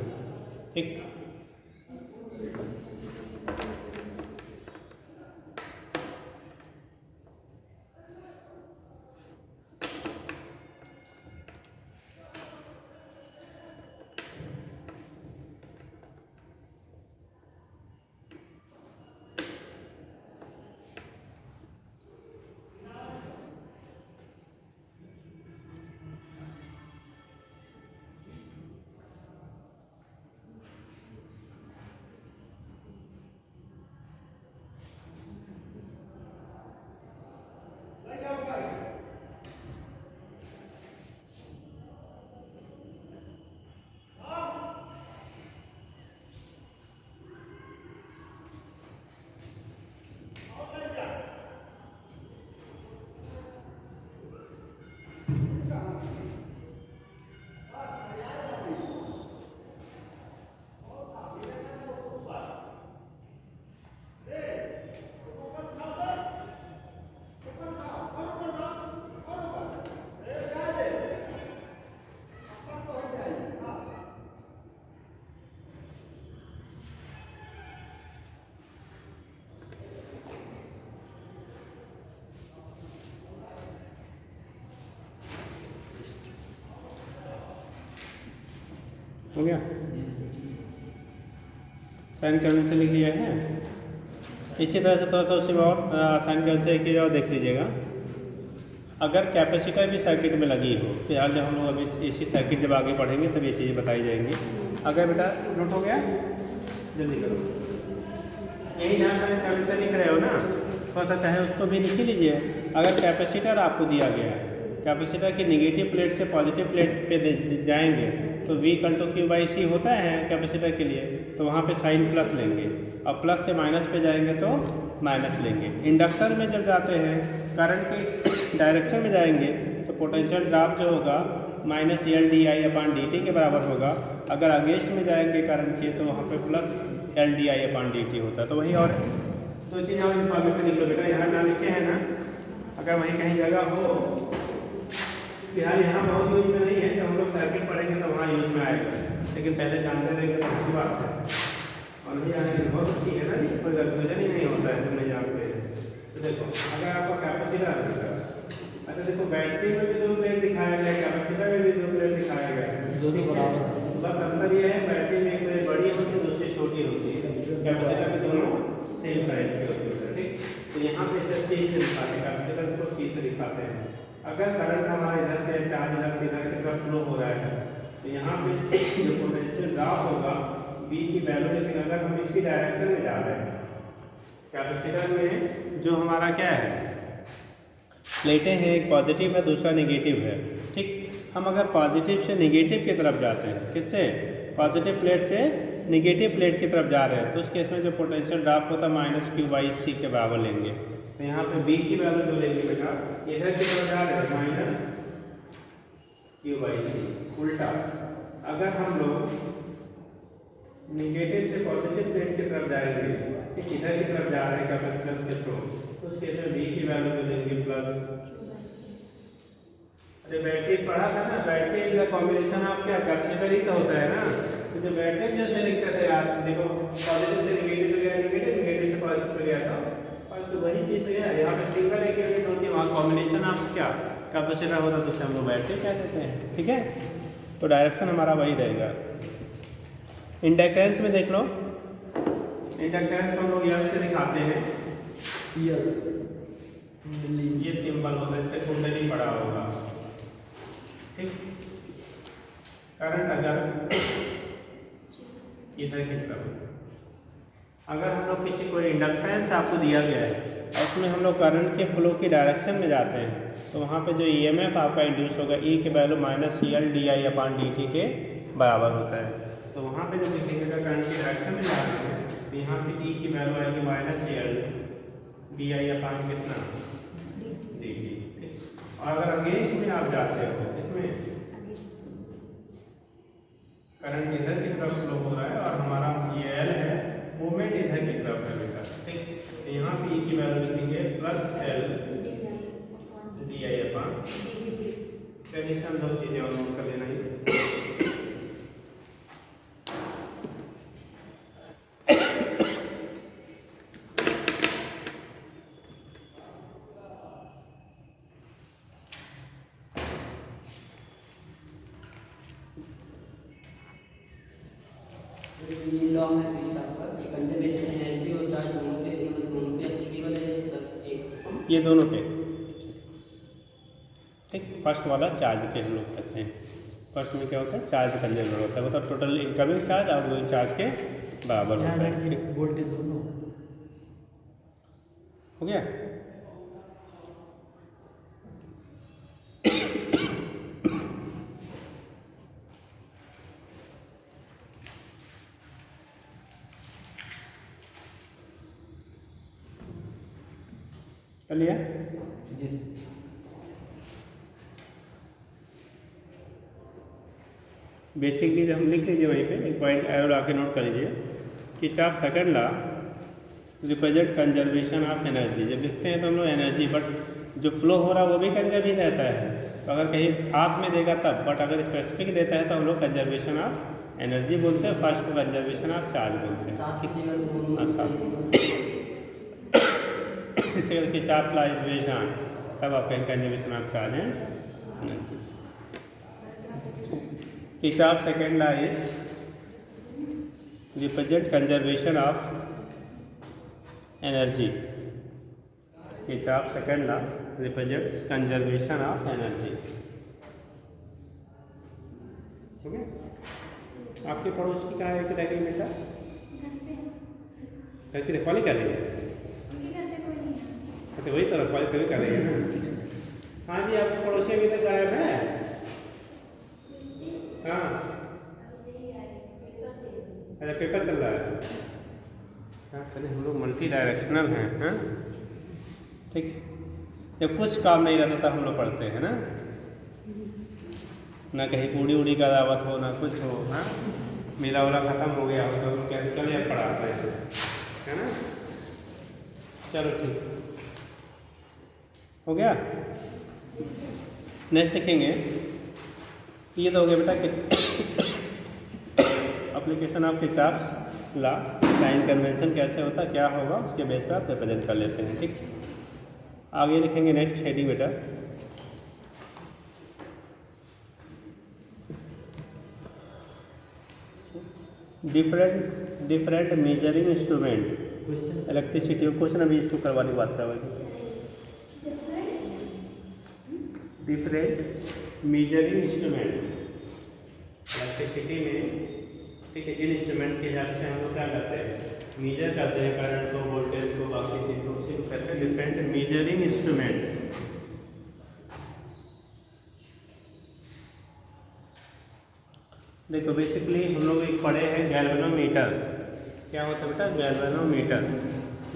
ठीक। हो गया, साइन कन्वेंशन लिख लिया है। इसी तरह से थोड़ा सा उसी में और साइन कन्वेंशन एक चीज़ और देख लीजिएगा, अगर कैपेसिटर भी सर्किट में लगी हो, फिलहाल जब हम लोग अभी इसी सर्किट जब आगे पढ़ेंगे तब ये चीज़ें बताई जाएंगी। अगर बेटा नोट हो गया, जल्दी करो, यही जहाँ साइन कन्वेंशन लिख रहे हो ना, थोड़ा सा चाहे उसको भी लिख लीजिए। अगर कैपेसिटर आपको दिया गया है, कैपेसिटर की निगेटिव प्लेट से पॉजिटिव प्लेट पे जाएंगे तो V = Q/C होता है कैपेसिटर के लिए, तो वहाँ पे साइन प्लस लेंगे और प्लस से माइनस पे जाएंगे तो माइनस लेंगे। इंडक्टर में जब जाते हैं करंट की डायरेक्शन में जाएंगे तो पोटेंशियल ड्रॉप जो होगा minus L D I upon D T के बराबर होगा। अगर अगेंस्ट में जाएंगे करंट के तो वहाँ पे plus L D I upon D T होता है। तो वहीं और दो चीज़ और इन्फॉर्मेशन लिख लो बेटा, यहाँ ना लिखे हैं ना, अगर वहीं कहीं जगह हो फिलहाल यहाँ बहुत यूज में नहीं है, तो हम लोग सर्किट पढ़ेंगे तो वहाँ यूज में आएगा, लेकिन पहले जानते रहेंगे तो अच्छी बात है। और नहीं आने की बहुत अच्छी है ना, कोई कन्फ्यूजन ही नहीं होता है, तुम नहीं जानते हैं। तो देखो अगर आपका कैपेसिटर, अच्छा देखो बैटरी में भी 2 प्लेट दिखाया गया, कैपेसिटर में भी 2 प्लेट दिखाया गया, दोनों बराबर। बस अंतर ये है बैटरी में एक प्लेट बड़ी होती है, दूसरी छोटी होती है, कैपेसिटर में दोनों सेम साइज की होती है। ठीक, तो यहाँ पे इसे C से दिखाते हैं, कैपेसिटर को C से दिखाते हैं। अगर करंट हमारा इधर से चार्ज इधर से इधर की तरफ फ्लो हो रहा है तो यहाँ पे जो पोटेंशियल ड्रॉप होगा V की वैल्यू, लेकिन अगर हम इसी डायरेक्शन में जा रहे हैं, कैपेसिटर में जो हमारा क्या है प्लेटें हैं, एक पॉजिटिव है दूसरा नेगेटिव है। ठीक, हम अगर पॉजिटिव से नेगेटिव की तरफ जाते हैं, किससे, पॉजिटिव प्लेट से नेगेटिव प्लेट की तरफ जा रहे हैं, तो उस केस में जो पोटेंशियल ड्रॉप होता है माइनस क्यू बाई सी के बराबर लेंगे। तो यहाँ पे B की वैल्यू जो लेंगे बेटा, इधर की तरफ जा रहे हैं माइनस क्यू बाई सी। उल्टा अगर हम लोग नेगेटिव से पॉजिटिव प्लेट की तरफ जाएंगे, ठीक इधर की तरफ जा रहे हैं कैपेसिटर के थ्रू, तो उस केस में B की वैल्यू जो लेंगे प्लस, अरे बैटरी पढ़ा था ना, battery is the combination of क्या, कैपेसिटर ही तो होता है ना। तो जो बैटरी जैसे लिखते थे यार, देखो पॉजिटिव से नेगेटिव पे गया, नेगेटिव से पॉजिटिव पे गया था, और तो वही चीज़ तो है यहाँ पे सिंगल एक यूनिट होती है, वहाँ कॉम्बिनेशन ऑफ क्या कैपेसिटर होता है, तो उसे हम लोग बैटरी कह देते हैं। ठीक है, तो डायरेक्शन हमारा वही रहेगा। इंडक्टेंस में देख लो, इंडक्टेंस को हम लोग यहाँ से दिखाते हैं, ये सिंबल होता है, इससे कुंडली पड़ा होगा। ठीक, करंट अगर इधर की तरफ, अगर हम लोग किसी कोई इंडक्टेंस आपको दिया गया है और उसमें हम लोग करंट के फ्लो की डायरेक्शन में जाते हैं, तो वहाँ पे जो ईएमएफ आपका इंड्यूस होगा E की value minus L D I upon D T के बराबर होता है। तो वहाँ पे जब देखेंगे अगर करंट की डायरेक्शन में जा रहे हैं तो यहाँ पे E की वैल्यू आएगी माइनस एल डी आई अपान कितना, डी टी। और अगर अगेंस्ट में आप जाते हो, इसमें करंट इधर की तरफ फ्लो हो रहा है और हमारा ये एल है, मूवमेंट इधर की तरफ है बेटा। ठीक, तो यहाँ पे E की वैल्यू लिखेंगे plus L D I upon, condition 2 चीज़ें और नोट कर लेना ही। ये लॉ है आपका कंजर्वेशन एनर्जी और चार्ज दोनों पे एप्लीकेबल है, ये दोनों पे। ठीक, फर्स्ट वाला चार्ज पे हम लोग कहते हैं, फर्स्ट में क्या होता है चार्ज कंजर्वेटर होता है, मतलब total incoming charge outgoing charge के बराबर होता है। वोल्टेज दोनों हो गया। कर लिया। जी बेसिकली हम लिख लीजिए वहीं पे, एक पॉइंट एरो ला के नोट कर लीजिए कि चाप second law represent conservation of energy. जब लिखते हैं तो हम लोग एनर्जी, बट जो फ्लो हो रहा है वो भी कंजर्व ही रहता है, तो अगर कहीं साथ में देगा तब, बट अगर स्पेसिफिक देता है तो हम लोग कंजर्वेशन ऑफ एनर्जी बोलते हैं, फर्स्ट को कंजर्वेशन ऑफ चार्ज बोलते हैं। साथ की जगह दोनों हाँ, साथ कि चाप ला इक्वेशन, तब आप कहीं कंजर्वेशन ऑफ चार्ज है एनर्जी। कि चाप second La is represent conservation of energy, कि चाप second La represents conservation of energy. ठीक है, आपके पड़ोसी का है कि रह गई बेटा, घर की रखवाली कर रही है, अच्छा वही तो रखवाली कभी कर रही है ना। हाँ जी, आपके पड़ोसी अभी तक गायब है। हाँ, अच्छा पेपर चल रहा है। हाँ चलिए, हम लोग मल्टी डायरेक्शनल हैं। हाँ ठीक, जब कुछ काम नहीं रहता तब हम लोग पढ़ते हैं ना। ना कहीं पूड़ी उड़ी का दावत हो, ना कुछ हो, हाँ मेला वाला ख़त्म हो गया हो तो हम कहते चलो यार पढ़ाते हैं, है ना। चलो ठीक हो गया। नेक्स्ट लिखेंगे, ये तो हो गया बेटा कि application of Kirchhoff's law, sign convention कैसे होता क्या होगा उसके बेस पर आप रिप्रेजेंट कर लेते हैं, ठीक। आगे लिखेंगे नेक्स्ट हेडिंग बेटा, different measuring instrument question electricity. Question अभी इसको करवाने की बात करवाएंगे। डिफरेंट मेजरिंग इंस्ट्रूमेंट इलेक्ट्रिसिटी में, ठीक है, इन इंस्ट्रूमेंट के हिसाब से हम लोग क्या करते हैं, मेजर करते हैं करंट को, वोल्टेज को, बाकी चीज़ों से कहते हैं डिफरेंट मेजरिंग इंस्ट्रूमेंट्स। देखो बेसिकली हम लोग एक पढ़े हैं गैल्वेनोमीटर। क्या होता है बेटा गैल्वेनोमीटर,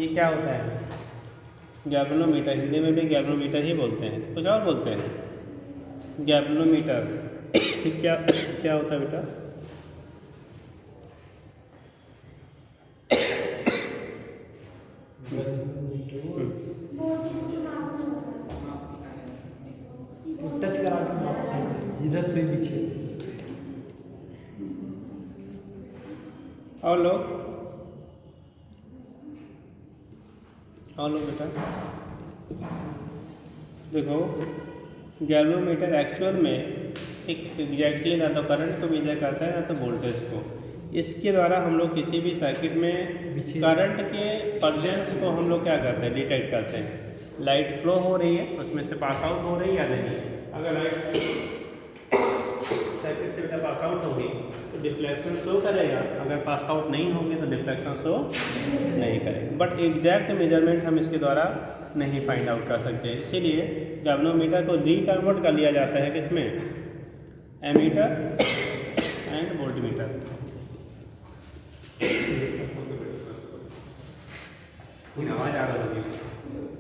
ये क्या होता है गैल्वेनोमीटर, हिंदी में भी गैल्वेनोमीटर ही बोलते हैं, कुछ और बोलते हैं गैल्वेनोमीटर। क्या क्या होता है बेटा, टच करा के मापते हैं जिधर सुई बिछे। और लोग बेटा देखो गैल्वेनोमीटर एक्चुअल में एक एग्जैक्टली ना तो करंट को मेजर करता है ना तो वोल्टेज को। इसके द्वारा हम लोग किसी भी सर्किट में करंट के प्रेजेंस को हम लोग क्या करते हैं, डिटेक्ट करते हैं। लाइट फ्लो हो रही है उसमें से पास आउट हो रही है या नहीं, अगर लाइट सर्किट से बेटा पास आउट होगी तो डिफ्लेक्शन शो करेगा, अगर पास आउट नहीं होगी तो डिफ्लेक्शन शो नहीं करेगा। बट एग्जैक्ट मेजरमेंट हम इसके द्वारा नहीं फाइंड आउट कर सकते, इसीलिए गैल्वेनोमीटर को रिकन्वर्ट कर लिया जाता है किसमें, एमीटर एंड वोल्टमीटर। आवाज आ रही होगी,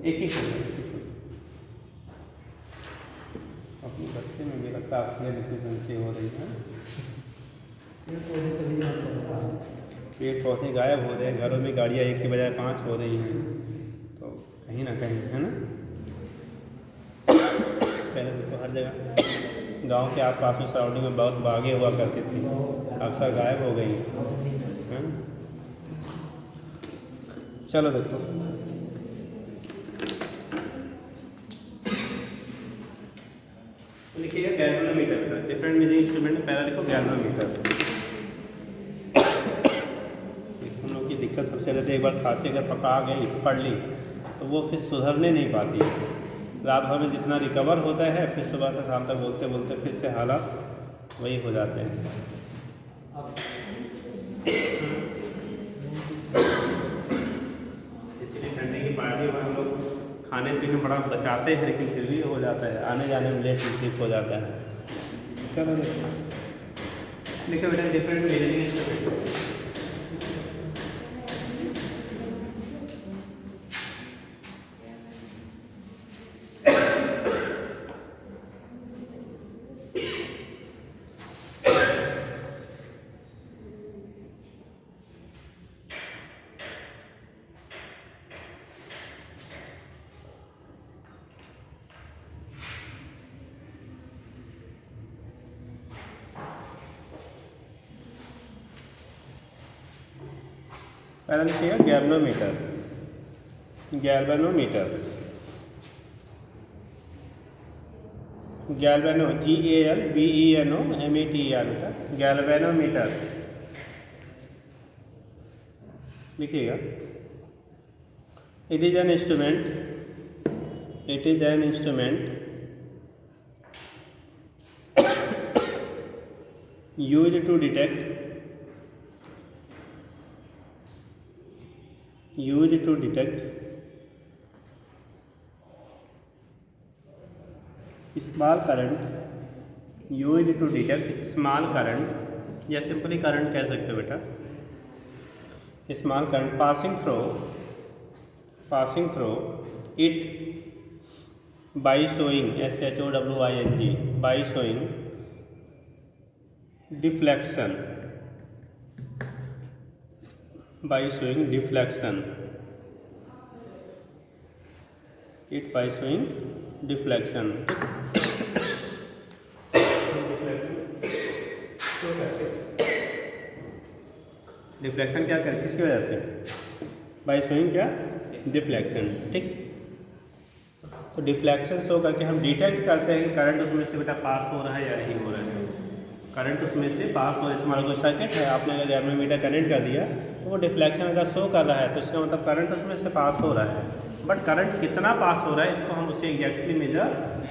एक ही अपने बच्चे में भी लगता है ऑक्सीजन डिफिशिएंसी हो रही है, पेड़ पौधे गायब हो रहे हैं, घरों में गाड़ियाँ एक की बजाय 5 हो रही हैं, तो कहीं ना कहीं है ना। पहले तो हर जगह गांव के आसपास में सराउंडिंग में बहुत बागें हुआ करती थी, अक्सर गायब हो गई हैं। चलो देखो लिखिएगा गैल्वेनोमीटर, डिफरेंट मेजरिंग इंस्ट्रूमेंट, पहला लिखो गैल्वेनोमीटर। हम लोग की दिक्कत सबसे रहती है, एक बार खांसी अगर पकड़ ली तो वो फिर सुधरने नहीं पाती है। रात भर में जितना रिकवर होता है फिर सुबह से शाम तक बोलते बोलते फिर से हालात वही हो जाते हैं। इसीलिए ठंडी की पार्टी में हम लोग खाने पीने बड़ा बचाते हैं, लेकिन फिर भी हो जाता है, आने जाने में लेट स्लिप हो जाता है। चलो देखो बेटा डिफरेंट मेजरिंग इंस्ट्रूमेंट, पहला लिखिएगा गैल्वेनोमीटर। गैल्वेनोमीटर, गैल्वेनो GALVENOMETER बेटा गैल्वेनोमीटर लिखिएगा। It is an instrument used to detect small current, या सिंपली करंट कह सकते हो बेटा, small current passing through it by showing SHOWING by showing deflection by showing deflection, it by showing deflection. Deflection क्या करे, किसकी वजह से? बाय शोइंग क्या? डिफ्लेक्शन। ठीक, तो डिफ्लेक्शन शो करके हम डिटेक्ट करते हैं कि करंट उसमें से बेटा पास हो रहा है या नहीं हो रहा है। करंट उसमें से पास हो, जैसे हमारा कोई सर्किट है, आपने अगर गैल्वेनोमीटर कनेक्ट कर दिया तो वो डिफ्लेक्शन अगर शो कर रहा है तो इसका मतलब करंट उसमें से पास हो रहा है। बट करंट कितना पास हो रहा है इसको हम उससे एग्जैक्टली मेजर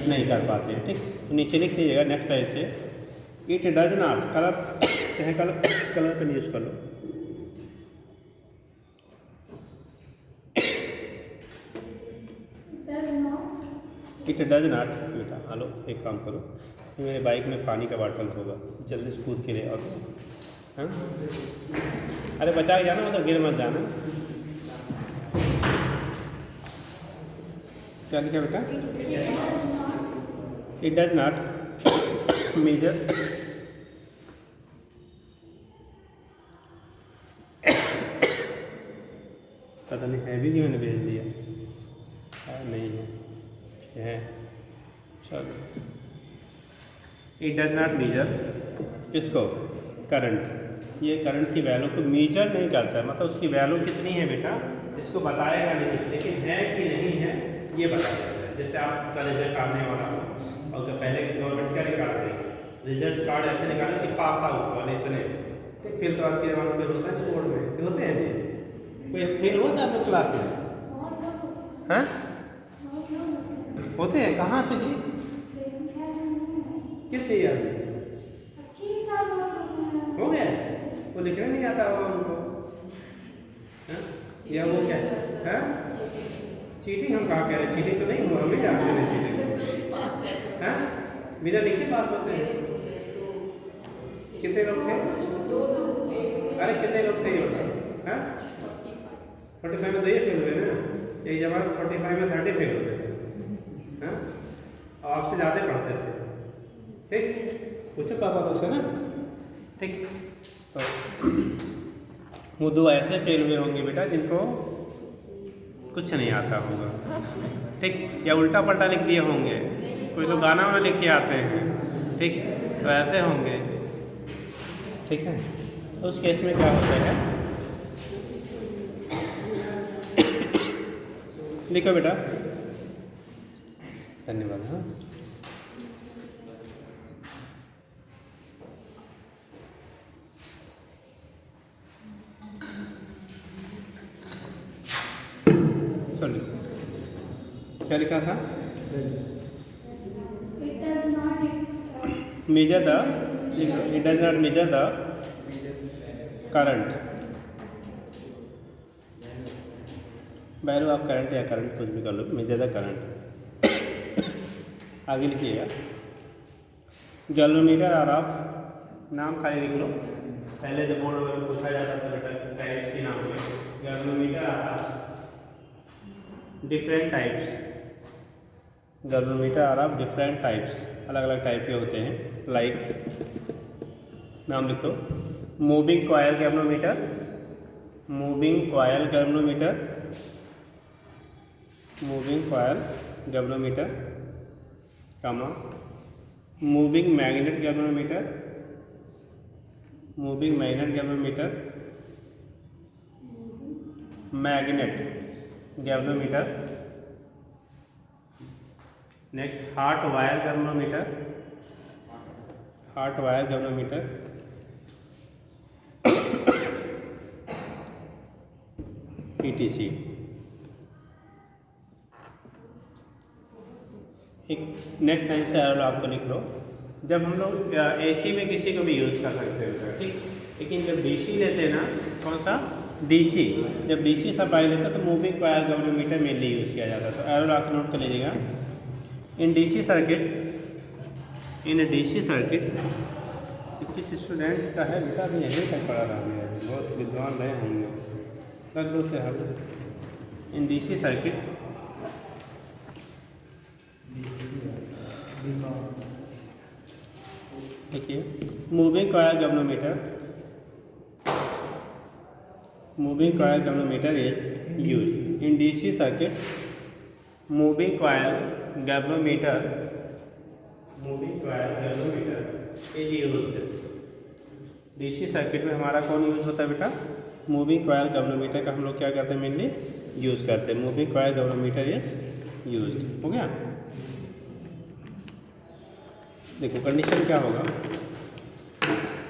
नहीं कर पाते हैं। ठीक, तो नीचे लिख लीजिएगा नेक्स्ट लाइन से, इट डज नॉट, कलर चाहे कलर पेन यूज़ कर लो, इट डज नॉट। बेटा हेलो, एक काम करो, मेरे बाइक में पानी का बॉटल होगा, जल्दी से कूद के ले आओ। हाँ, अरे बचा के जाना, मतलब गिर मत जाना। क्या लिखा बेटा? इट डज नॉट मेजर पता नहीं है भी नहीं, मैंने भेज दिया नहीं है चलो। इट डज नॉट मेजर, इसको करंट, ये करंट की वैल्यू को मेजर नहीं करता है, मतलब उसकी वैल्यू कितनी है बेटा इसको बताएगा नहीं, लेकिन है कि नहीं है ये बताएगा। जैसे आपका रिजल्ट आने वाला हो और तो पहले गवर्नमेंट क्या निकालते हैं, रिजल्ट कार्ड ऐसे निकाले कि पास आउट वाले इतने, तो फिर तो आपके जमाने में होता है बोर्ड में होते हैं जी, कोई फेल हुआ था अपने क्लास में? हाँ होते हैं, कहाँ पे जी? किस ईयर में हो गया? वो लिखना नहीं आता होगा उनको, या वो क्या है? चीटिंग हम कहाँ कह रहे हैं, चीटिंग तो नहीं हुआ, हमें जानते हैं चीटिंग। हाँ, बिना लिखे पास होते हैं। कितने लोग थे? अरे कितने लोग थे ये बताओ? हाँ 45 में 2 ही फेल हुए ना, एक जमाना 45 में 30 फेल होते थे। हाँ, और आपसे ज़्यादा पढ़ते थे। ठीक, पूछो पापा तो उसे ना। ठीक, तो वो 2 ऐसे फेल हुए होंगे बेटा जिनको कुछ नहीं आता होगा। ठीक, या उल्टा पलटा लिख दिए होंगे, कोई तो गाना वाना लिख के आते हैं। ठीक, तो ऐसे होंगे। ठीक है, तो उस केस में क्या होता है, लिखो बेटा। धन्यवाद। हाँ, चलिए क्या लिखा था? Measure the, it does not measure the current, value of current या करंट कुछ भी कर लो, मेजर द करंट। आगे लिखिएगा, गैल्वेनोमीटर आर ऑफ, नाम खाली लिख लो, पहले जब बोर्ड में पूछा जाता था बेटा टाइप्स के नाम में, galvanometer are of different types, galvanometer are of different types, अलग अलग टाइप के होते हैं। लाइक नाम लिख लो, moving coil galvanometer, moving coil galvanometer, moving coil galvanometer, comma moving magnet galvanometer, moving magnet galvanometer, magnet galvanometer. Next hot wire galvanometer, hot wire galvanometer, PTC। एक next line से आपको लिख लो, जब हम लोग AC में किसी को भी यूज़ कर सकते हैं। ठीक, लेकिन जब DC लेते हैं ना, कौन सा DC, जब DC सप्लाई लेते हैं तो moving coil galvanometer mainly use किया जाता है। तो एरो आप नोट कर लीजिएगा, इन DC सर्किट किस स्टूडेंट का है बेटा, अभी यहीं तक पढ़ा रहा है, बहुत विद्वान रहे होंगे, कर दो से हल। इन DC सर्किट देखिए moving coil galvanometer. Moving coil galvanometer is used in DC circuit. Moving coil galvanometer is used. DC circuit में हमारा कौन यूज होता है बेटा? मूविंग कॉयल galvanometer का हम लोग क्या करते हैं? मेनली यूज़ करते हैं. Moving coil galvanometer is used. हो गया. देखो कंडीशन क्या होगा.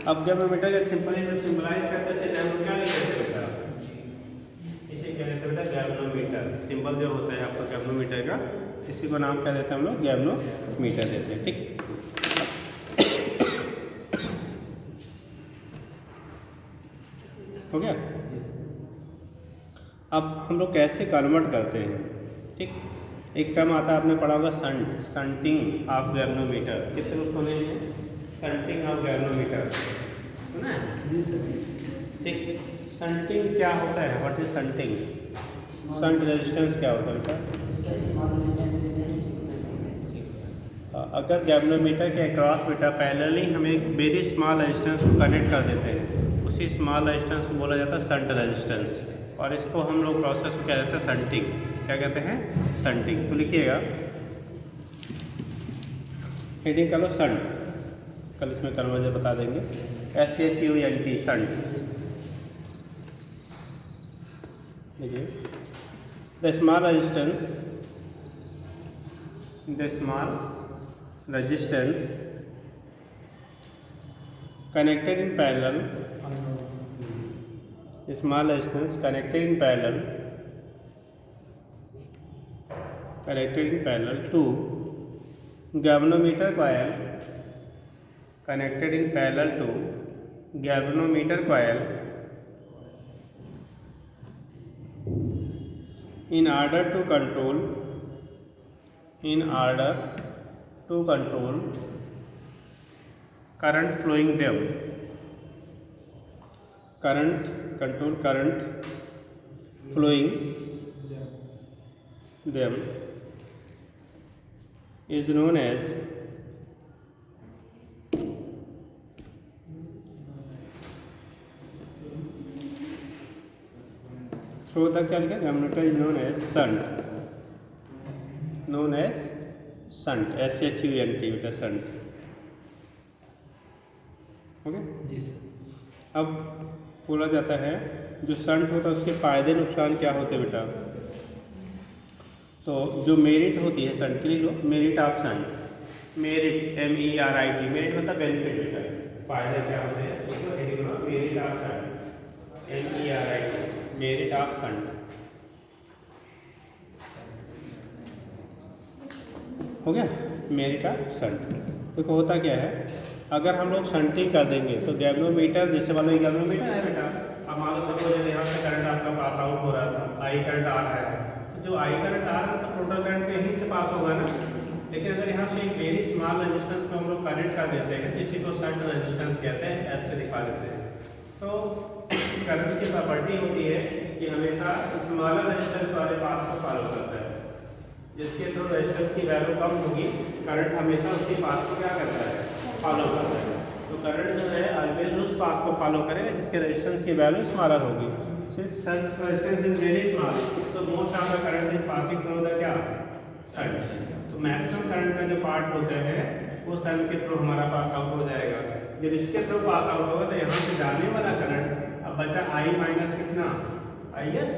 अब galvanometer का सिंपलाइज करते हैं हम लोग क्या लिखते हैं बेटा? इसे क्या कहते हैं बेटा? galvanometer. सिंबल जो होता है आपका galvanometer का, इसी को नाम क्या देते हैं हम लोग? galvanometer देते हैं. ठीक. हो गया. अब हम लोग कैसे कन्वर्ट करते हैं? ठीक. एक टर्म आता है, आपने पढ़ा होगा शंटिंग ऑफ galvanometer. कितने लोग सुने हैं शंटिंग ऑफ galvanometer? सुना है? ठीक. शंटिंग क्या होता है? What is shunting? Shunt resistance क्या होता है बेटा? अगर galvanometer के अक्रॉस बेटा पैरेलली हम एक वेरी स्मॉल रेजिस्टेंस को कनेक्ट कर देते हैं, उसी स्मॉल रेजिस्टेंस को बोला जाता है शंट रेजिस्टेंस. और इसको हम लोग प्रोसेस को क्या कहते हैं? शंटिंग. क्या कहते हैं? शंटिंग. तो लिखिएगा, हेडिंग कर लो शंट. कल इसमें कन्वर्जन बता देंगे. SHUNT shunt. देखिए, the small resistance connected in parallel, small resistance connected in parallel to galvanometer coil, connected in parallel to galvanometer coil in order to control current flowing them. Current flowing them is known as so the galvanometer is known as shunt. SHUNT बेटा shunt. Okay जी sir. अब बोला जाता है जो shunt होता है उसके फ़ायदे नुकसान क्या होते हैं बेटा? तो जो मेरिट होती है शंट की, लिख लो merit of shunt. Merit MERIT. Merit मतलब बेनिफिट बेटा. फ़ायदे क्या होते हैं? Merit of shunt MERIT. Merit of shunt. हो गया. Merit of shunt. देखो होता क्या है, अगर हम लोग शंटिंग कर देंगे तो galvanometer, जैसे मान लो galvanometer है बेटा, अब मान लो सपोज यहाँ से करंट आपका पास आउट हो रहा था, आई करंट आ रहा है, तो जो आई करंट आ रहा है तो टोटल करंट यहीं से पास होगा ना. लेकिन अगर यहाँ से एक वेरी स्मॉल रेजिस्टेंस को हम लोग कनेक्ट कर देते हैं, इसी को शंट रेजिस्टेंस कहते हैं, ऐसे दिखा देते हैं. तो करंट की प्रॉपर्टी होती है कि हमेशा स्मॉलर रेजिस्टेंस वाले पाथ को फॉलो करता है. जिसके थ्रू रेजिस्टेंस की वैल्यू कम होगी, करंट हमेशा उसी पाथ को क्या करता है? फॉलो करता है. तो करंट जो है ऑलवेज उस पाथ को फॉलो करेगा जिसके रेजिस्टेंस की वैल्यू स्मॉलर होगी. Since shunt resistance is very small, तो most of the current is passing through the क्या? शंट. तो मैक्सिमम करंट का जो पार्ट होता है वो शंट के थ्रू हमारा पास आउट हो जाएगा. जब इसके थ्रू पास आउट होगा तो यहाँ से जाने वाला करंट अब बचा I माइनस कितना? IS.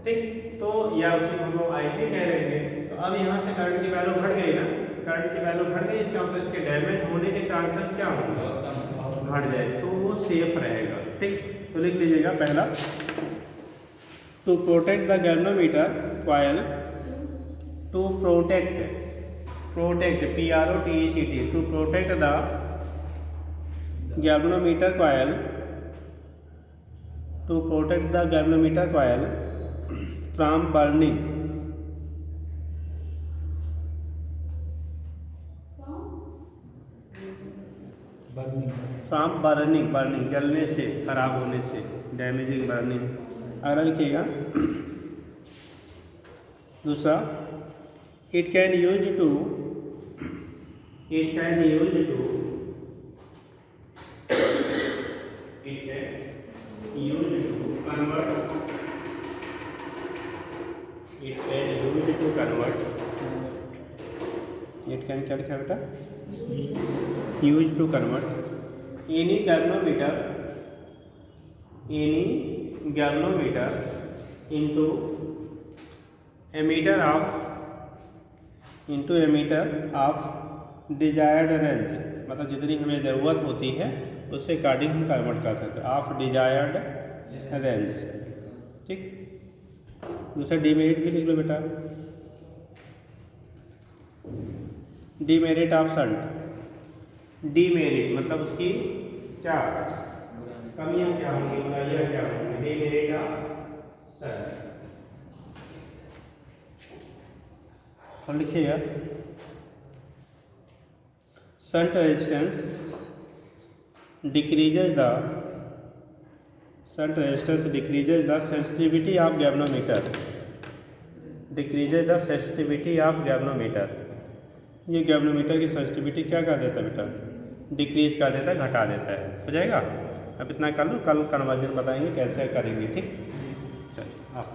ठीक. तो या उसी को हम लोग IT कह रहे हैं. तो अब यहाँ से करंट की वैल्यू घट गई ना, करंट की वैल्यू घट गई, इसका मतलब इसके डैमेज होने के चांसेस क्या होंगे? घट जाए. तो वो सेफ रहेगा. ठीक. तो लिख लीजिएगा पहला, to protect the galvanometer coil, to protect PROTECT, to protect the galvanometer coil, from burning. From burning जलने से, खराब होने से, डैमेजिंग बर्निंग. अगला लिखिएगा दूसरा, it can use to it can use to convert, it can use to convert, it can क्या लिखा बेटा, use to convert any galvanometer into emitter of desired range, मतलब जितनी हमें ज़रूरत होती है उससे अकॉर्डिंग हम कन्वर्ट कर सकते हैं, ऑफ डिजायर्ड रेंज। ठीक, दूसरा डीमेरिट भी लिख लो बेटा, डीमेरिट ऑफ शंट। डीमेरिट मतलब उसकी क्या कमियां क्या होंगी, बुराइयां क्या होंगी, डीमेरिट ऑफ शंट। और लिखिएगा shunt resistance decreases the sensitivity of galvanometer, decreases the sensitivity of galvanometer। ये गैल्वेनोमीटर की सेंसिटिविटी क्या कर देता है बेटा, डिक्रीज कर देता है, घटा देता है। हो जाएगा, अब इतना कर लो, कल कन्वर्जन बताएंगे कैसे करेंगे। ठीक, चलिए आप